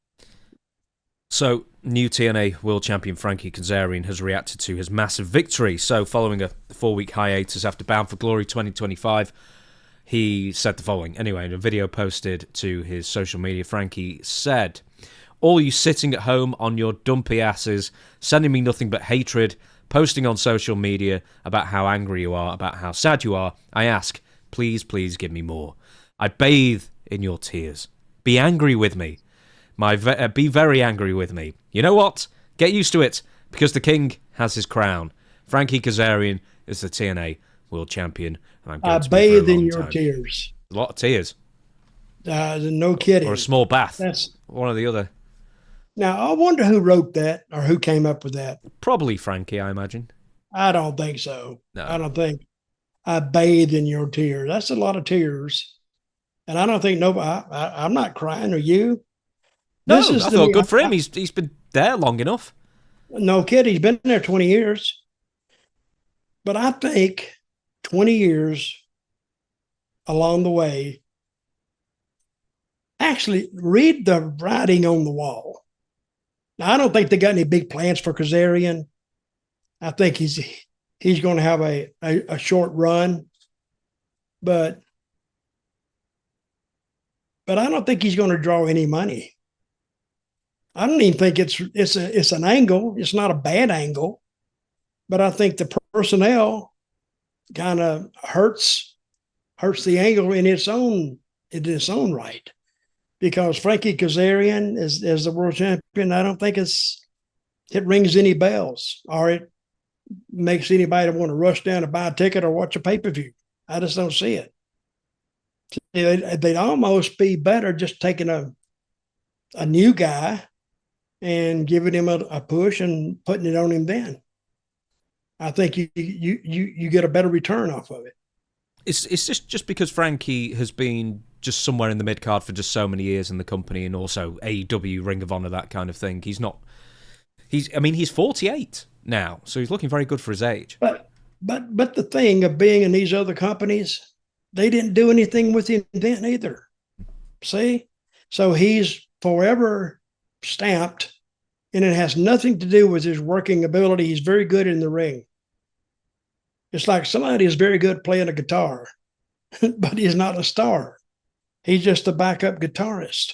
So, new TNA World Champion Frankie Kazarian has reacted to his massive victory. So, following a 4-week hiatus after Bound for Glory 2025, he said the following. Anyway, in a video posted to his social media, Frankie said, "All you sitting at home on your dumpy asses, sending me nothing but hatred, posting on social media about how angry you are, about how sad you are, I ask, please give me more. I bathe in your tears. Be angry with me. Be very angry with me. You know what? Get used to it, because the king has his crown. Frankie Kazarian is the TNA World Champion, and I'm going to be for a bathe in long your time." tears. A lot of tears. No kidding. Or a small bath. That's one or the other. Now, I wonder who wrote that or who came up with that. Probably Frankie, I imagine. I don't think so. No. I don't think. I bathe in your tears. That's a lot of tears. And I don't think nobody, I'm not crying. Are you? No, I thought good for him. He's been there long enough. No kid, he's been there 20 years. But I think 20 years along the way, actually read the writing on the wall. Now, I don't think they got any big plans for Kazarian. I think he's going to have a short run, but I don't think he's going to draw any money. I don't even think it's an angle. It's not a bad angle, but I think the personnel kind of hurts the angle in its own right. Because Frankie Kazarian as the world champion, I don't think it rings any bells, or it makes anybody want to rush down to buy a ticket or watch a pay-per-view. I just don't see it. They'd almost be better just taking a new guy and giving him a push and putting it on him then. I think you get a better return off of it. It's just because Frankie has been just somewhere in the mid card for just so many years in the company, and also AEW, Ring of Honor, that kind of thing. He's 48 now, so he's looking very good for his age. But the thing of being in these other companies, they didn't do anything with him then either. See? So he's forever stamped, and it has nothing to do with his working ability. He's very good in the ring. It's like somebody is very good playing a guitar, but he's not a star. He's just a backup guitarist.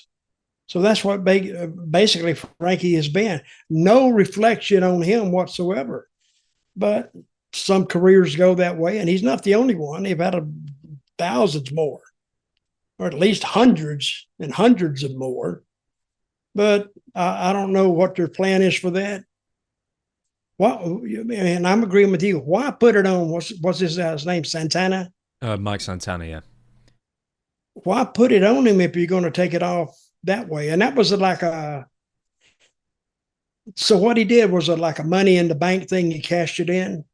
So that's what basically Frankie has been. No reflection on him whatsoever. But some careers go that way, and he's not the only one. They've had thousands more, or at least hundreds and hundreds of more. But I don't know what their plan is for that. And I'm agreeing with you. Why put it on? What's his name? Santana? Mike Santana, yeah. Why put it on him if you're going to take it off that way? And that was like So what he did was like a money in the bank thing. He cashed it in.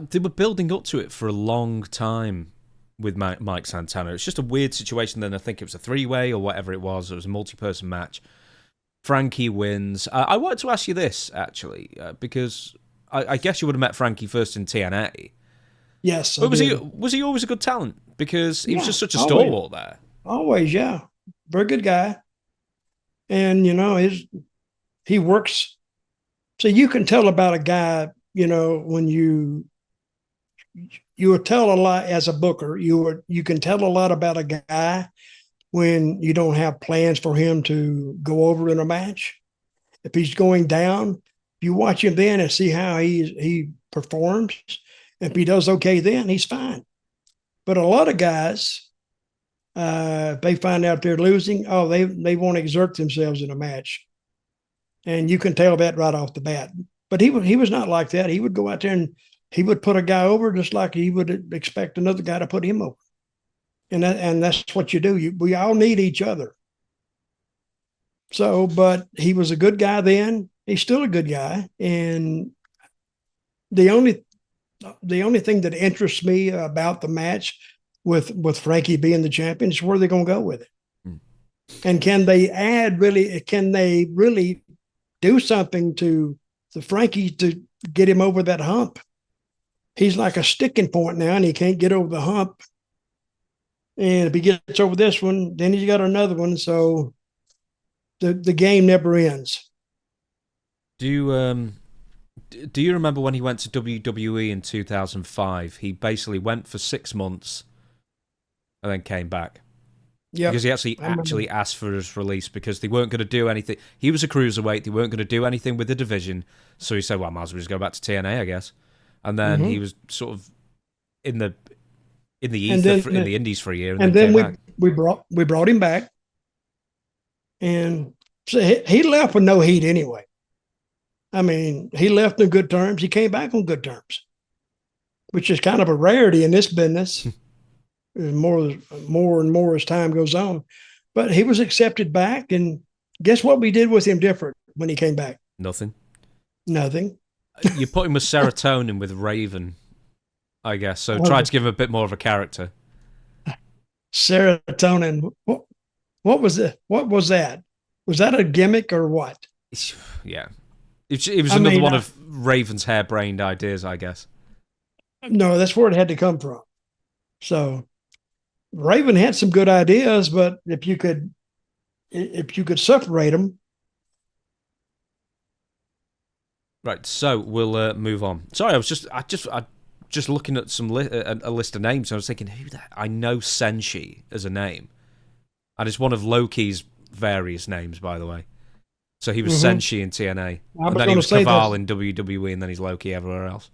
They were building up to it for a long time with Mike Santana. It's just a weird situation. Then I think it was a three-way or whatever it was. It was a multi-person match. Frankie wins. I wanted to ask you this, actually, because I guess you would have met Frankie first in TNA. Yes. But was he always a good talent? Because he was just such a stalwart there. Always, yeah. Very good guy. And, he works. So you can tell about a guy, when you will tell a lot as a booker. You can tell a lot about a guy when you don't have plans for him to go over in a match. If he's going down, you watch him then and see how he performs. If he does okay then, he's fine. But a lot of guys, they find out they're losing, they won't exert themselves in a match. And you can tell that right off the bat. But he was not like that. He would go out there and he would put a guy over just like he would expect another guy to put him over. And that's what you do. We all need each other. So, but he was a good guy then. He's still a good guy. And the only thing that interests me about the match with Frankie being the champion is where they're going to go with it. And can they really do something to the Frankie to get him over that hump? He's like a sticking point now, and he can't get over the hump. And if he gets over this one, then he's got another one. So the game never ends. Do you remember when he went to WWE in 2005? He basically went for 6 months and then came back. Yeah, because he actually asked for his release because they weren't going to do anything. He was a cruiserweight. They weren't going to do anything with the division. So he said, well, I might as well just go back to TNA, I guess. And then he was sort of in the ether, in the Indies for a year. And then we brought him back. And so he left with no heat anyway. I mean, he left on good terms. He came back on good terms, which is kind of a rarity in this business. more and more as time goes on. But he was accepted back, and guess what we did with him different when he came back? Nothing. You put him with serotonin with Raven, I guess. So tried to give him a bit more of a character. Serotonin. What was it? What was that? Was that a gimmick or what? Yeah. It was another one of Raven's harebrained ideas, I guess. No, that's where it had to come from. So Raven had some good ideas, but if you could separate them. Right, so we'll move on. Sorry, I was just looking at a list of names. And I was thinking, who that? I know Senshi as a name, and it's one of Loki's various names, by the way. So he was Senshi in TNA, and then he was Caval in WWE, and then he's Loki everywhere else.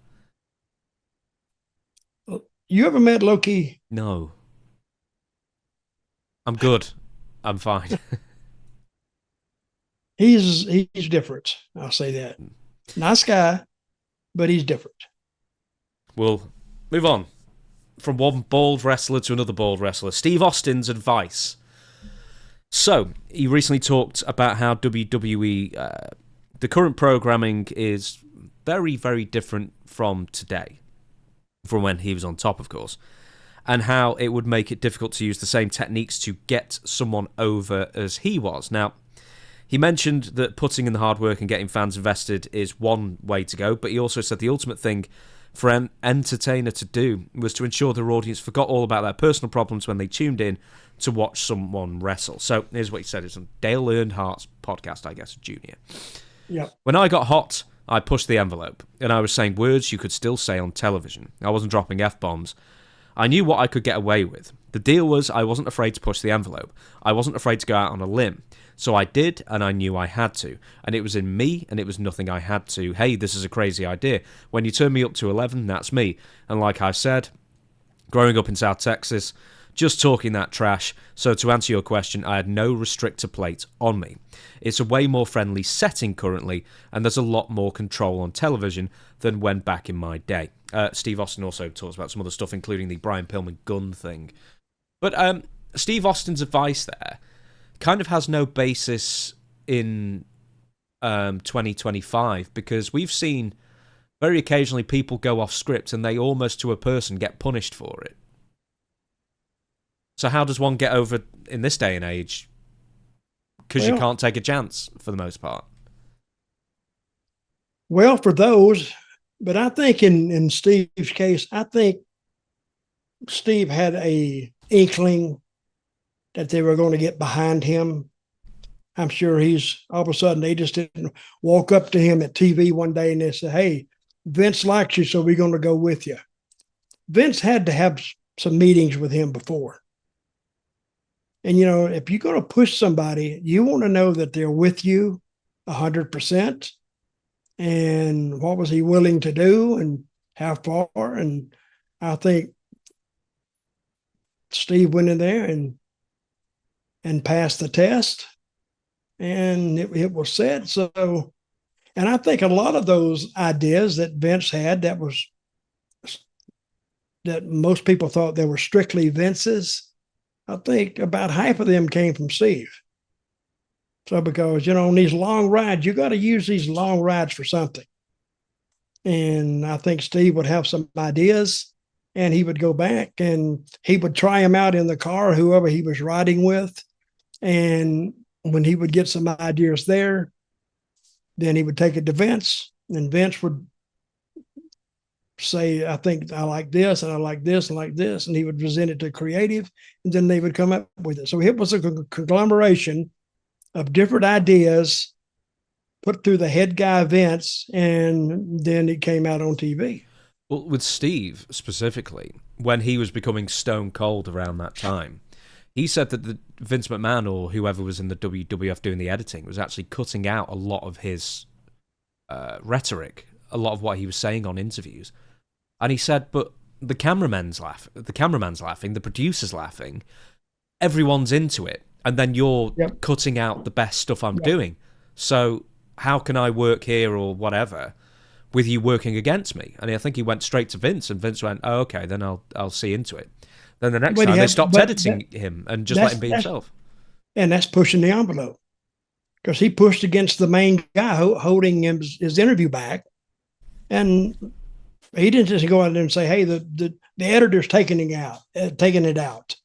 You ever met Loki? No. I'm good. I'm fine. He's different. I'll say that. Nice guy, but he's different. We'll move on from one bald wrestler to another bald wrestler. Steve Austin's advice. So, he recently talked about how WWE, the current programming is very, very different from today. From when he was on top, of course. And how it would make it difficult to use the same techniques to get someone over as he was. Now, he mentioned that putting in the hard work and getting fans invested is one way to go, but he also said the ultimate thing for an entertainer to do was to ensure their audience forgot all about their personal problems when they tuned in to watch someone wrestle. So here's what he said. It's on Dale Earnhardt's podcast, I guess, Junior. Yeah. When I got hot, I pushed the envelope, and I was saying words you could still say on television. I wasn't dropping F-bombs. I knew what I could get away with. The deal was I wasn't afraid to push the envelope. I wasn't afraid to go out on a limb. So I did, and I knew I had to. And it was in me, and it was nothing I had to. Hey, this is a crazy idea. When you turn me up to 11, that's me. And like I said, growing up in South Texas, just talking that trash. So to answer your question, I had no restrictor plate on me. It's a way more friendly setting currently, and there's a lot more control on television than when back in my day. Steve Austin also talks about some other stuff, including the Brian Pillman gun thing. But Steve Austin's advice there kind of has no basis in 2025, because we've seen very occasionally people go off script and they almost to a person get punished for it. So how does one get over in this day and age? Because you can't take a chance for the most part. Well, for those, but I think in Steve's case, I think Steve had a inkling that they were going to get behind him. I'm sure he's all of a sudden they just didn't walk up to him at TV one day and they said, "Hey, Vince likes you, so we're going to go with you." Vince had to have some meetings with him before. And, if you're going to push somebody, you want to know that they're with you 100%. And what was he willing to do and how far? And I think Steve went in there and passed the test, and it was set. So, and I think a lot of those ideas that Vince had that most people thought they were strictly Vince's, I think about half of them came from Steve. So because, on these long rides, you got to use these long rides for something. And I think Steve would have some ideas and he would go back and he would try them out in the car, whoever he was riding with. And when he would get some ideas there, then he would take it to Vince, and Vince would say, "I think I like this and I like this and like this." And he would present it to creative, and then they would come up with it. So it was a conglomeration of different ideas put through the head guy Vince, and then it came out on TV. Well, with Steve specifically, when he was becoming stone cold around that time, he said that the Vince McMahon or whoever was in the WWF doing the editing was actually cutting out a lot of his rhetoric, a lot of what he was saying on interviews. And he said, but the cameraman's laughing, the producer's laughing, everyone's into it, and then you're cutting out the best stuff I'm doing. So how can I work here or whatever with you working against me? And I think he went straight to Vince, and Vince went, "Oh, okay, then I'll see into it." Then the next time they stopped editing him and just let him be himself. And that's pushing the envelope, because he pushed against the main guy holding his interview back. And he didn't just go out there and say, "Hey, the editor's taking it out."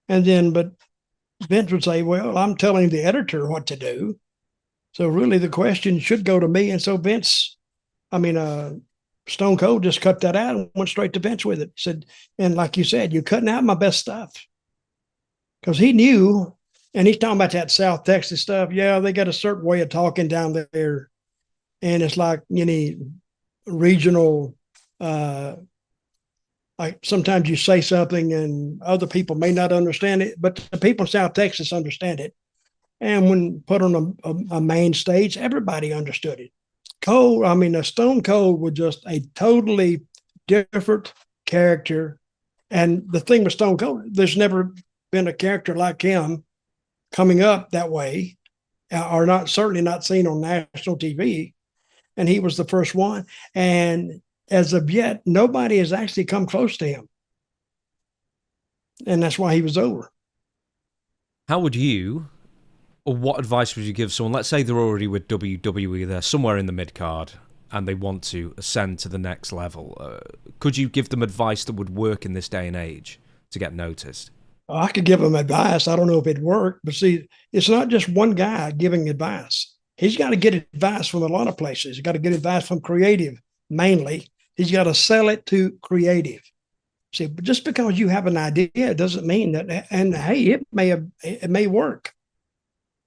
And then, but Vince would say, "Well, I'm telling the editor what to do. So really the question should go to me." And so Stone Cold just cut that out and went straight to Vince with it. He said, and like you said, you're cutting out my best stuff. Because he knew, and he's talking about that South Texas stuff. Yeah, they got a certain way of talking down there. And it's like any regional, like sometimes you say something and other people may not understand it, but the people in South Texas understand it. And when put on a main stage, everybody understood it. Stone Cold was just a totally different character. And the thing with Stone Cold, there's never been a character like him coming up that way, or certainly not seen on national TV. And he was the first one. And as of yet, nobody has actually come close to him. And that's why he was over. How would you, or what advice would you give someone? Let's say they're already with WWE, they're somewhere in the mid-card, and they want to ascend to the next level. Could you give them advice that would work in this day and age to get noticed? I could give them advice. I don't know if it'd work, but see, it's not just one guy giving advice. He's got to get advice from a lot of places. He's got to get advice from creative, mainly. He's got to sell it to creative. See, but just because you have an idea doesn't mean that, and hey, it may work.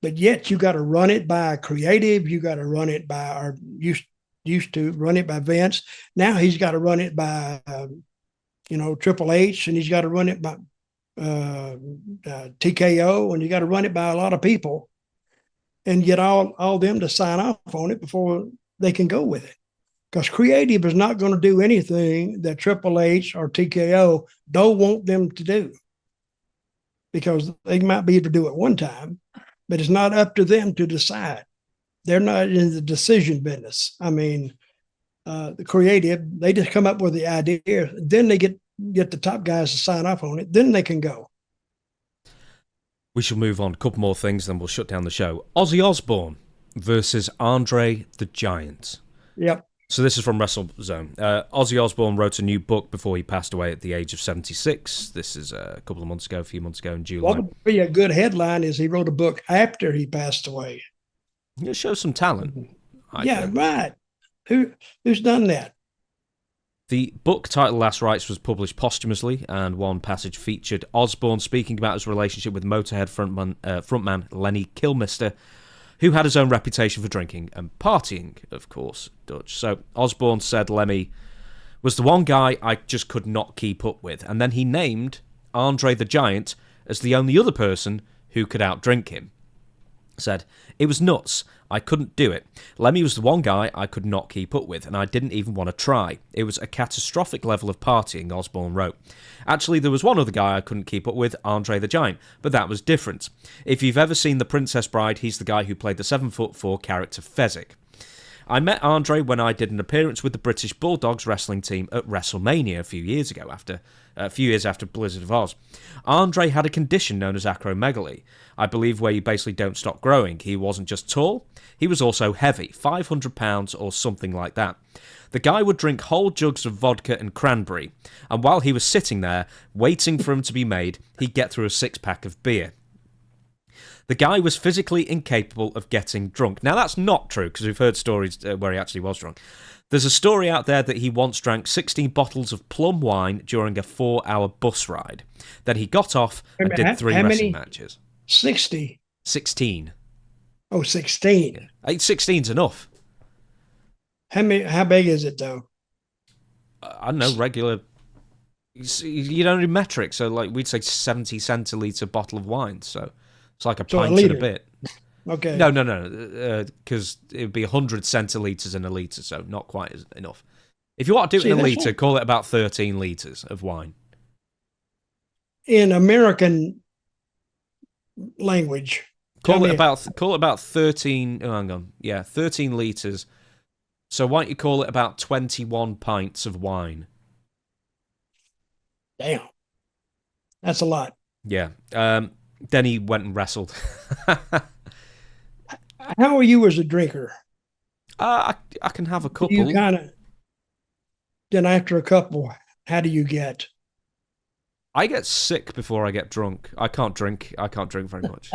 But yet you got to run it by creative. You got to run it by, or used to run it by Vince. Now he's got to run it by, Triple H, and he's got to run it by TKO, and you got to run it by a lot of people, and get all them to sign off on it before they can go with it. Because creative is not going to do anything that Triple H or TKO don't want them to do, because they might be able to do it one time, but it's not up to them to decide. They're not in the decision business. The creative, they just come up with the idea, then they get the top guys to sign off on it, then they can go. We shall move on. A couple more things, then we'll shut down the show. Ozzy Osbourne versus Andre the Giant. Yep. So this is from WrestleZone. Ozzy Osbourne wrote a new book before he passed away at the age of 76. This is a few months ago in July. What would be a good headline is he wrote a book after he passed away. It shows some talent. I think. Right. Who's done that? The book titled Last Rites was published posthumously, and one passage featured Osbourne speaking about his relationship with Motorhead frontman Lenny Kilmister, who had his own reputation for drinking and partying, of course, Dutch. So Osbourne said Lemmy was the one guy I just could not keep up with, and then he named Andre the Giant as the only other person who could outdrink him. Said, it was nuts. I couldn't do it. Lemmy was the one guy I could not keep up with, and I didn't even want to try. It was a catastrophic level of partying, Osbourne wrote. Actually, there was one other guy I couldn't keep up with, Andre the Giant, but that was different. If you've ever seen The Princess Bride, he's the guy who played the 7'4" character Fezzik. I met Andre when I did an appearance with the British Bulldogs wrestling team at WrestleMania a few years after Blizzard of Oz. Andre had a condition known as acromegaly, I believe where you basically don't stop growing. He wasn't just tall, he was also heavy, 500 pounds or something like that. The guy would drink whole jugs of vodka and cranberry, and while he was sitting there, waiting for him to be made, he'd get through a six-pack of beer. The guy was physically incapable of getting drunk. Now, that's not true, because we've heard stories where he actually was drunk. There's a story out there that he once drank 16 bottles of plum wine during a 4-hour bus ride. Then he got off and did 3 wrestling matches. 60? 16. Oh, 16. Yeah. 16's enough. How big is it, though? I don't know, regular... You don't do metric, so like we'd say 70 centilitre bottle of wine, so... It's like a pint and a bit. Okay. No, because it would be 100 centilitres in a litre, so not quite enough. If you want to do it in a litre, call it about 13 litres of wine. In American language. Call it about 13, oh, hang on, 13 litres. So why don't you call it about 21 pints of wine? Damn. That's a lot. Yeah. Then he went and wrestled. How are you as a drinker? I can have a couple. You then after a couple, how do you get? I get sick before I get drunk. I can't drink very much.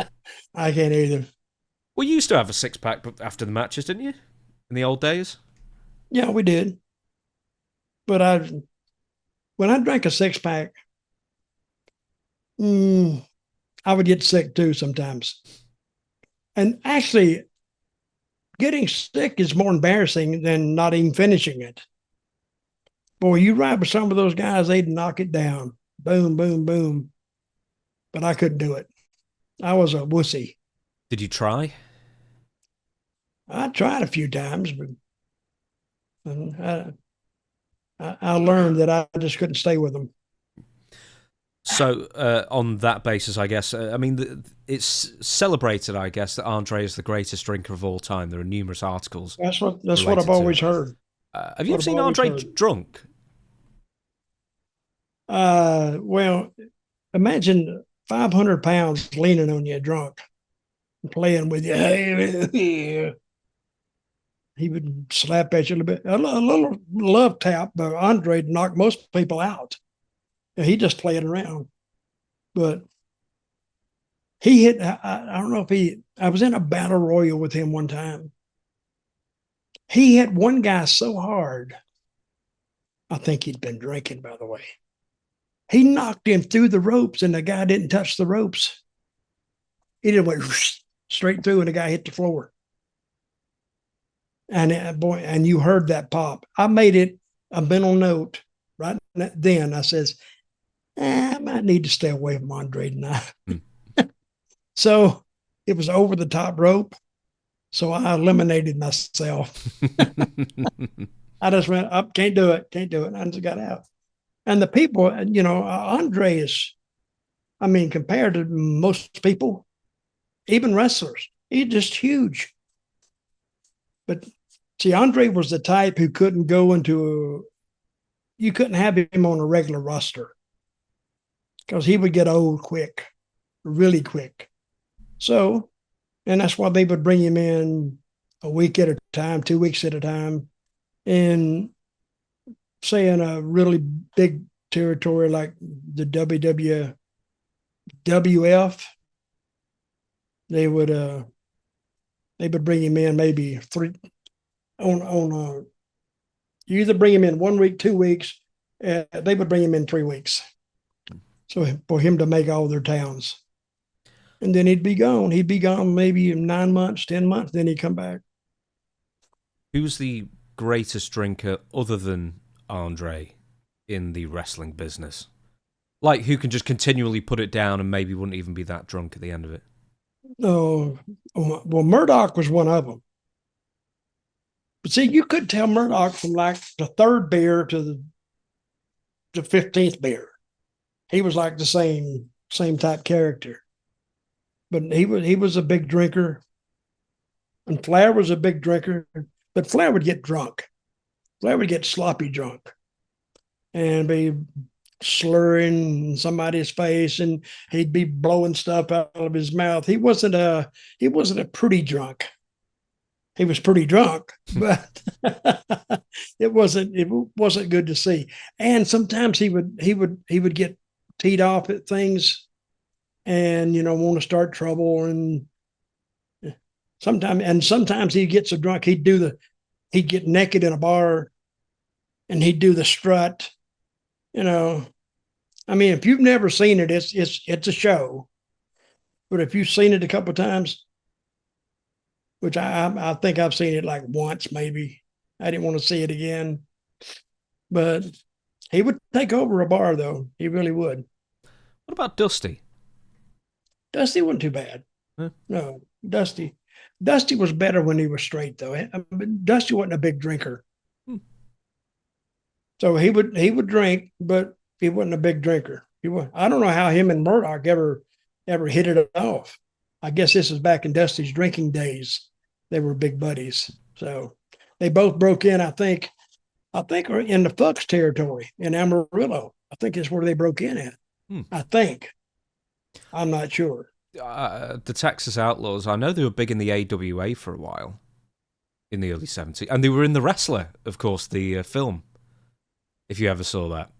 I can't either. Well, you used to have a 6-pack after the matches, didn't you? In the old days? Yeah, we did. But when I drank a 6-pack, I would get sick too sometimes. And actually, getting sick is more embarrassing than not even finishing it. Boy, you ride with some of those guys, they'd knock it down. Boom, boom, boom. But I couldn't do it. I was a wussy. Did you try? I tried a few times, but I learned that I just couldn't stay with them. So, on that basis, I guess, I mean, it's celebrated, I guess, that Andre is the greatest drinker of all time. There are numerous articles. That's what I've always heard. Have you ever seen Andre drunk? Well, imagine 500 pounds leaning on you drunk and playing with you. He would slap at you a little bit. A little love tap, but Andre knocked most people out. He just played around. But he hit, I don't know if I was in a battle royal with him one time. He hit one guy so hard. I think he'd been drinking, by the way. He knocked him through the ropes and the guy didn't touch the ropes. He just went straight through and the guy hit the floor. And boy, and you heard that pop. I made it a mental note right then. I says, I might need to stay away from Andre tonight. So it was over the top rope. So I eliminated myself. I just went up, can't do it. And I just got out. And the people, Andre is, compared to most people, even wrestlers, he's just huge. But see, Andre was the type who couldn't go you couldn't have him on a regular roster because he would get old quick, really quick. So, and that's why they would bring him in a week at a time, 2 weeks at a time. And say in a really big territory like the WWF, they would bring him in maybe three on you either bring him in 1 week, 2 weeks, they would bring him in 3 weeks. So for him to make all their towns. And then he'd be gone. He'd be gone maybe 9 months, 10 months, then he'd come back. Who's the greatest drinker other than Andre in the wrestling business? Like, who can just continually put it down and maybe wouldn't even be that drunk at the end of it? Oh, well, Murdoch was one of them. But see, you could tell Murdoch from like the third beer to the 15th beer. He was like the same type character. But he was a big drinker. And Flair was a big drinker. But Flair would get drunk. Flair would get sloppy drunk and be slurring somebody's face, and he'd be blowing stuff out of his mouth. He wasn't a pretty drunk. He was pretty drunk, but it wasn't good to see. And sometimes he would get teed off at things, and want to start trouble. And sometimes he'd get so drunk he'd get naked in a bar, and he'd do the strut. I mean, if you've never seen it, it's a show. But if you've seen it a couple of times, which I think I've seen it like once, maybe. I didn't want to see it again. But he would take over a bar, though. He really would. What about Dusty? Dusty wasn't too bad. Huh? No, Dusty was better when he was straight, though. Dusty wasn't a big drinker. So he would drink, but he wasn't a big drinker. I don't know how him and Murdoch ever hit it off. I guess this is back in Dusty's drinking days. They were big buddies. So they both broke in, I think in the Fucks territory in Amarillo. I think that's where they broke in at. I think. I'm not sure. The Texas Outlaws, I know they were big in the AWA for a while in the early 70s. And they were in The Wrestler, of course, the film, if you ever saw that.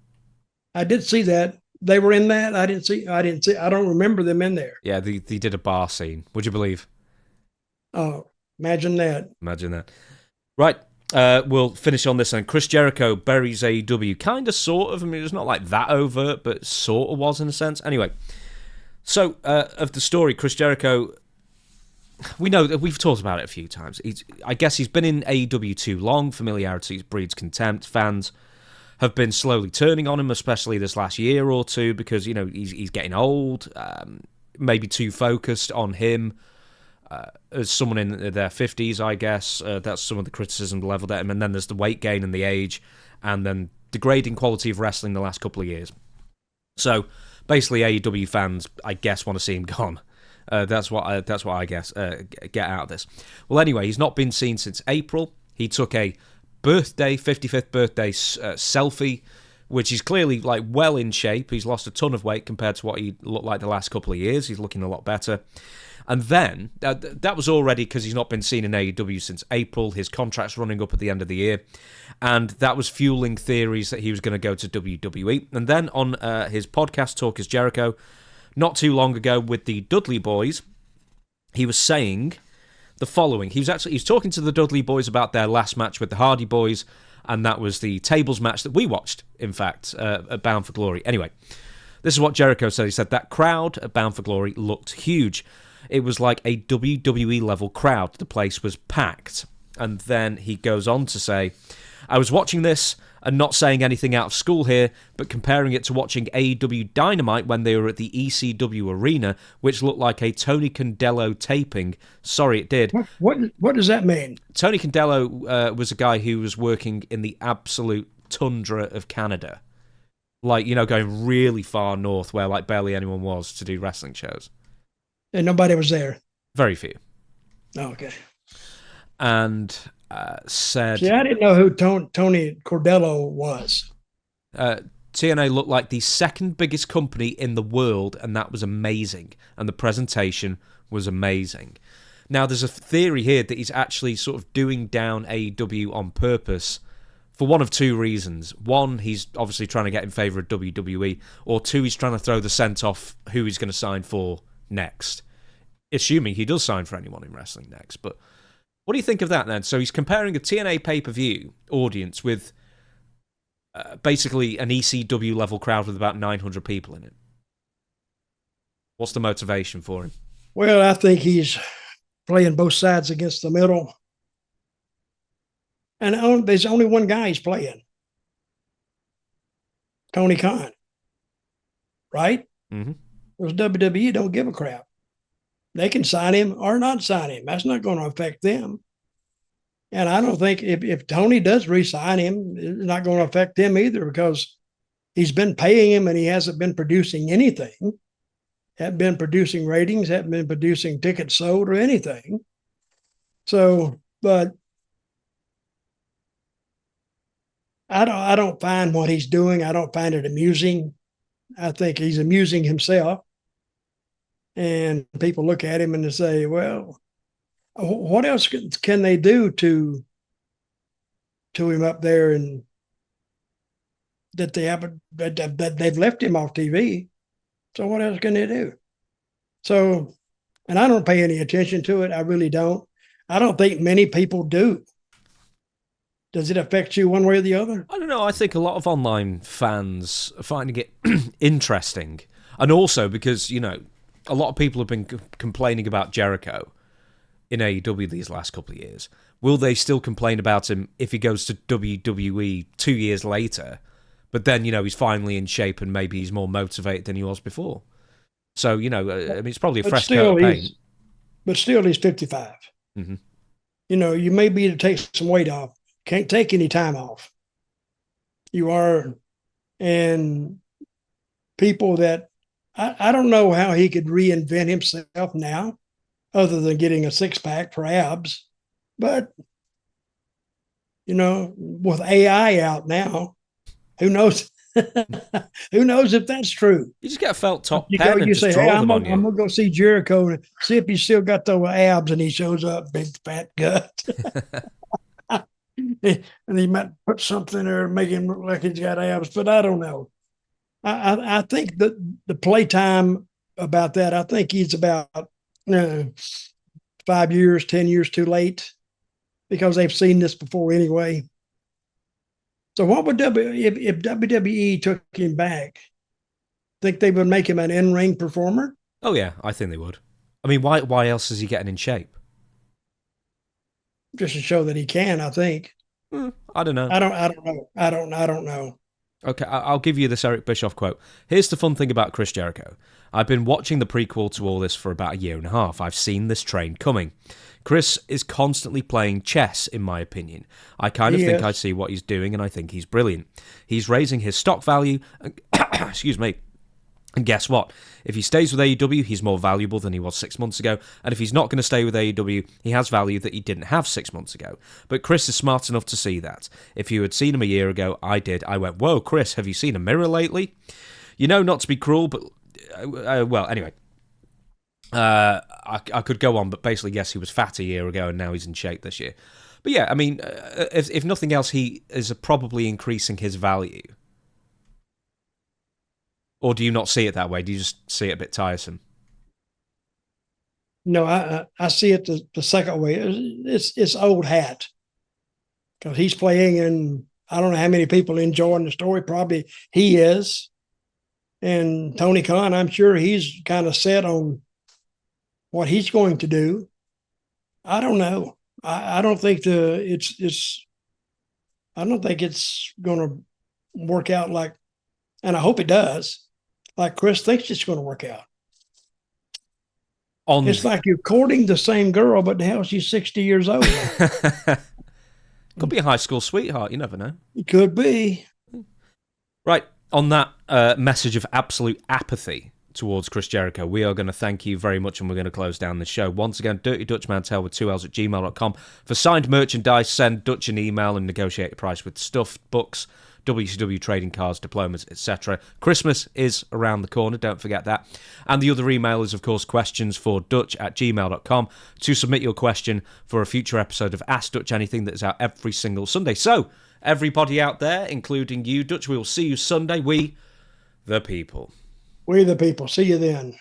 I did see that. They were in that. I didn't see. I don't remember them in there. Yeah, they did a bar scene. Would you believe? Oh, imagine that. Imagine that. Right. We'll finish on this then. Chris Jericho buries AEW. Kind of, sort of. I mean, it was not like that overt, but sort of was in a sense. Anyway, so of the story, Chris Jericho, we know that we've talked about it a few times. I guess he's been in AEW too long. Familiarity breeds contempt. Fans have been slowly turning on him, especially this last year or two, because he's getting old, maybe too focused on him as someone in their 50s, I guess. That's some of the criticism leveled at him. And then there's the weight gain and the age, and then degrading quality of wrestling the last couple of years. So basically, AEW fans, I guess, want to see him gone. That's what I guess get out of this. Well, anyway, he's not been seen since April. He took a 55th birthday selfie, which is clearly like well in shape. He's lost a ton of weight compared to what he looked like the last couple of years. He's looking a lot better. And then that was already because he's not been seen in AEW since April. His contract's running up at the end of the year, and that was fueling theories that he was going to go to WWE. And then on his podcast, Talk is Jericho, not too long ago with the Dudley Boys, he was saying the following. He was talking to the Dudley Boys about their last match with the Hardy Boys, and that was the tables match that we watched, in fact, at Bound for Glory. Anyway, this is what Jericho said. He said that crowd at Bound for Glory looked huge. It was like a WWE level crowd. The place was packed. And then he goes on to say, I was watching this and not saying anything out of school here, but comparing it to watching AEW Dynamite when they were at the ECW arena, which looked like a Tony Condello taping. Sorry, it did. What does that mean? Tony Condello was a guy who was working in the absolute tundra of Canada. Like, going really far north where like barely anyone was to do wrestling shows. And nobody was there? Very few. Oh, okay. And said... See, I didn't know who Tony Cordello was. TNA looked like the second biggest company in the world, and that was amazing. And the presentation was amazing. Now, there's a theory here that he's actually sort of doing down AEW on purpose for one of two reasons. One, he's obviously trying to get in favour of WWE, or two, he's trying to throw the scent off who he's going to sign for next, assuming he does sign for anyone in wrestling next. But what do you think of that, then? So he's comparing a TNA pay-per-view audience with basically an ECW-level crowd with about 900 people in it. What's the motivation for him? Well, I think he's playing both sides against the middle. And there's only one guy he's playing. Tony Khan. Right? Mm-hmm. Because WWE don't give a crap. They can sign him or not sign him. That's not going to affect them. And I don't think if Tony does re-sign him, it's not going to affect them either, because he's been paying him and he hasn't been producing anything. Hasn't been producing ratings, hasn't been producing tickets sold or anything. So, but I don't find what he's doing, I don't find it amusing. I think he's amusing himself. And people look at him and they say, well, what else can they do to him up there, and that they haven't, that they've left him off TV. So what else can they do? So, and I don't pay any attention to it. I really don't. I don't think many people do. Does it affect you one way or the other? I don't know. I think a lot of online fans are finding it interesting. And also because, you know, a lot of people have been complaining about Jericho in AEW these last couple of years. Will they still complain about him if he goes to WWE 2 years later? But then, you know, he's finally in shape and maybe he's more motivated than he was before. So, you know, I mean, it's probably a fresh coat of paint. But still, he's 55. Mm-hmm. You know, you may be to take some weight off. Can't take any time off. You are, and people that, I don't know how he could reinvent himself now, other than getting a six-pack for abs. But, you know, with AI out now, who knows? Who knows if that's true? You just get a felt top pen and just say, draw hey, them on I'm you. going to go see Jericho and see if he's still got those abs, and he shows up, big fat gut. And he might put something there and make him look like he's got abs, but I don't know. I think that the playtime about that, I think he's about 5 years, 10 years too late, because they've seen this before anyway. So what would if WWE took him back? Think they would make him an in-ring performer? Oh yeah, I think they would. I mean, why else is he getting in shape? Just to show that he can, I think. I don't know. I don't know. Okay, I'll give you this Eric Bischoff quote. Here's the fun thing about Chris Jericho. I've been watching the prequel to all this for about a year and a half. I've seen this train coming. Chris is constantly playing chess, in my opinion. I kind of think I see what he's doing, and I think he's brilliant. He's raising his stock value, and excuse me. And guess what? If he stays with AEW, he's more valuable than he was 6 months ago. And if he's not going to stay with AEW, he has value that he didn't have 6 months ago. But Chris is smart enough to see that. If you had seen him a year ago, I did. I went, whoa, Chris, have you seen a mirror lately? You know, not to be cruel, but... well, anyway. I could go on, but basically, yes, he was fat a year ago, and now he's in shape this year. But yeah, I mean, if nothing else, he is probably increasing his value. Or do you not see it that way? Do you just see it a bit tiresome? No, I see it the second way. It's old hat, because he's playing, and I don't know how many people enjoying the story. Probably he is. And Tony Khan, I'm sure he's kind of set on what he's going to do. I don't know. I don't think I don't think it's going to work out like, and I hope it does, like Chris thinks it's going to work out. It's like you're courting the same girl, but now she's 60 years old. Could be a high school sweetheart. You never know. It could be. Right. On that message of absolute apathy towards Chris Jericho, we are going to thank you very much, and we're going to close down the show. Once again, Dirty Dutch Mantell with 2 L's at gmail.com. For signed merchandise, send Dutch an email and negotiate a price with stuff, books, WCW trading cards, diplomas, etc. Christmas is around the corner, don't forget that. And the other email is, of course, questionsfordutch@gmail.com to submit your question for a future episode of Ask Dutch Anything that is out every single Sunday. So, everybody out there, including you, Dutch, we will see you Sunday. We, the people. We the people. See you then.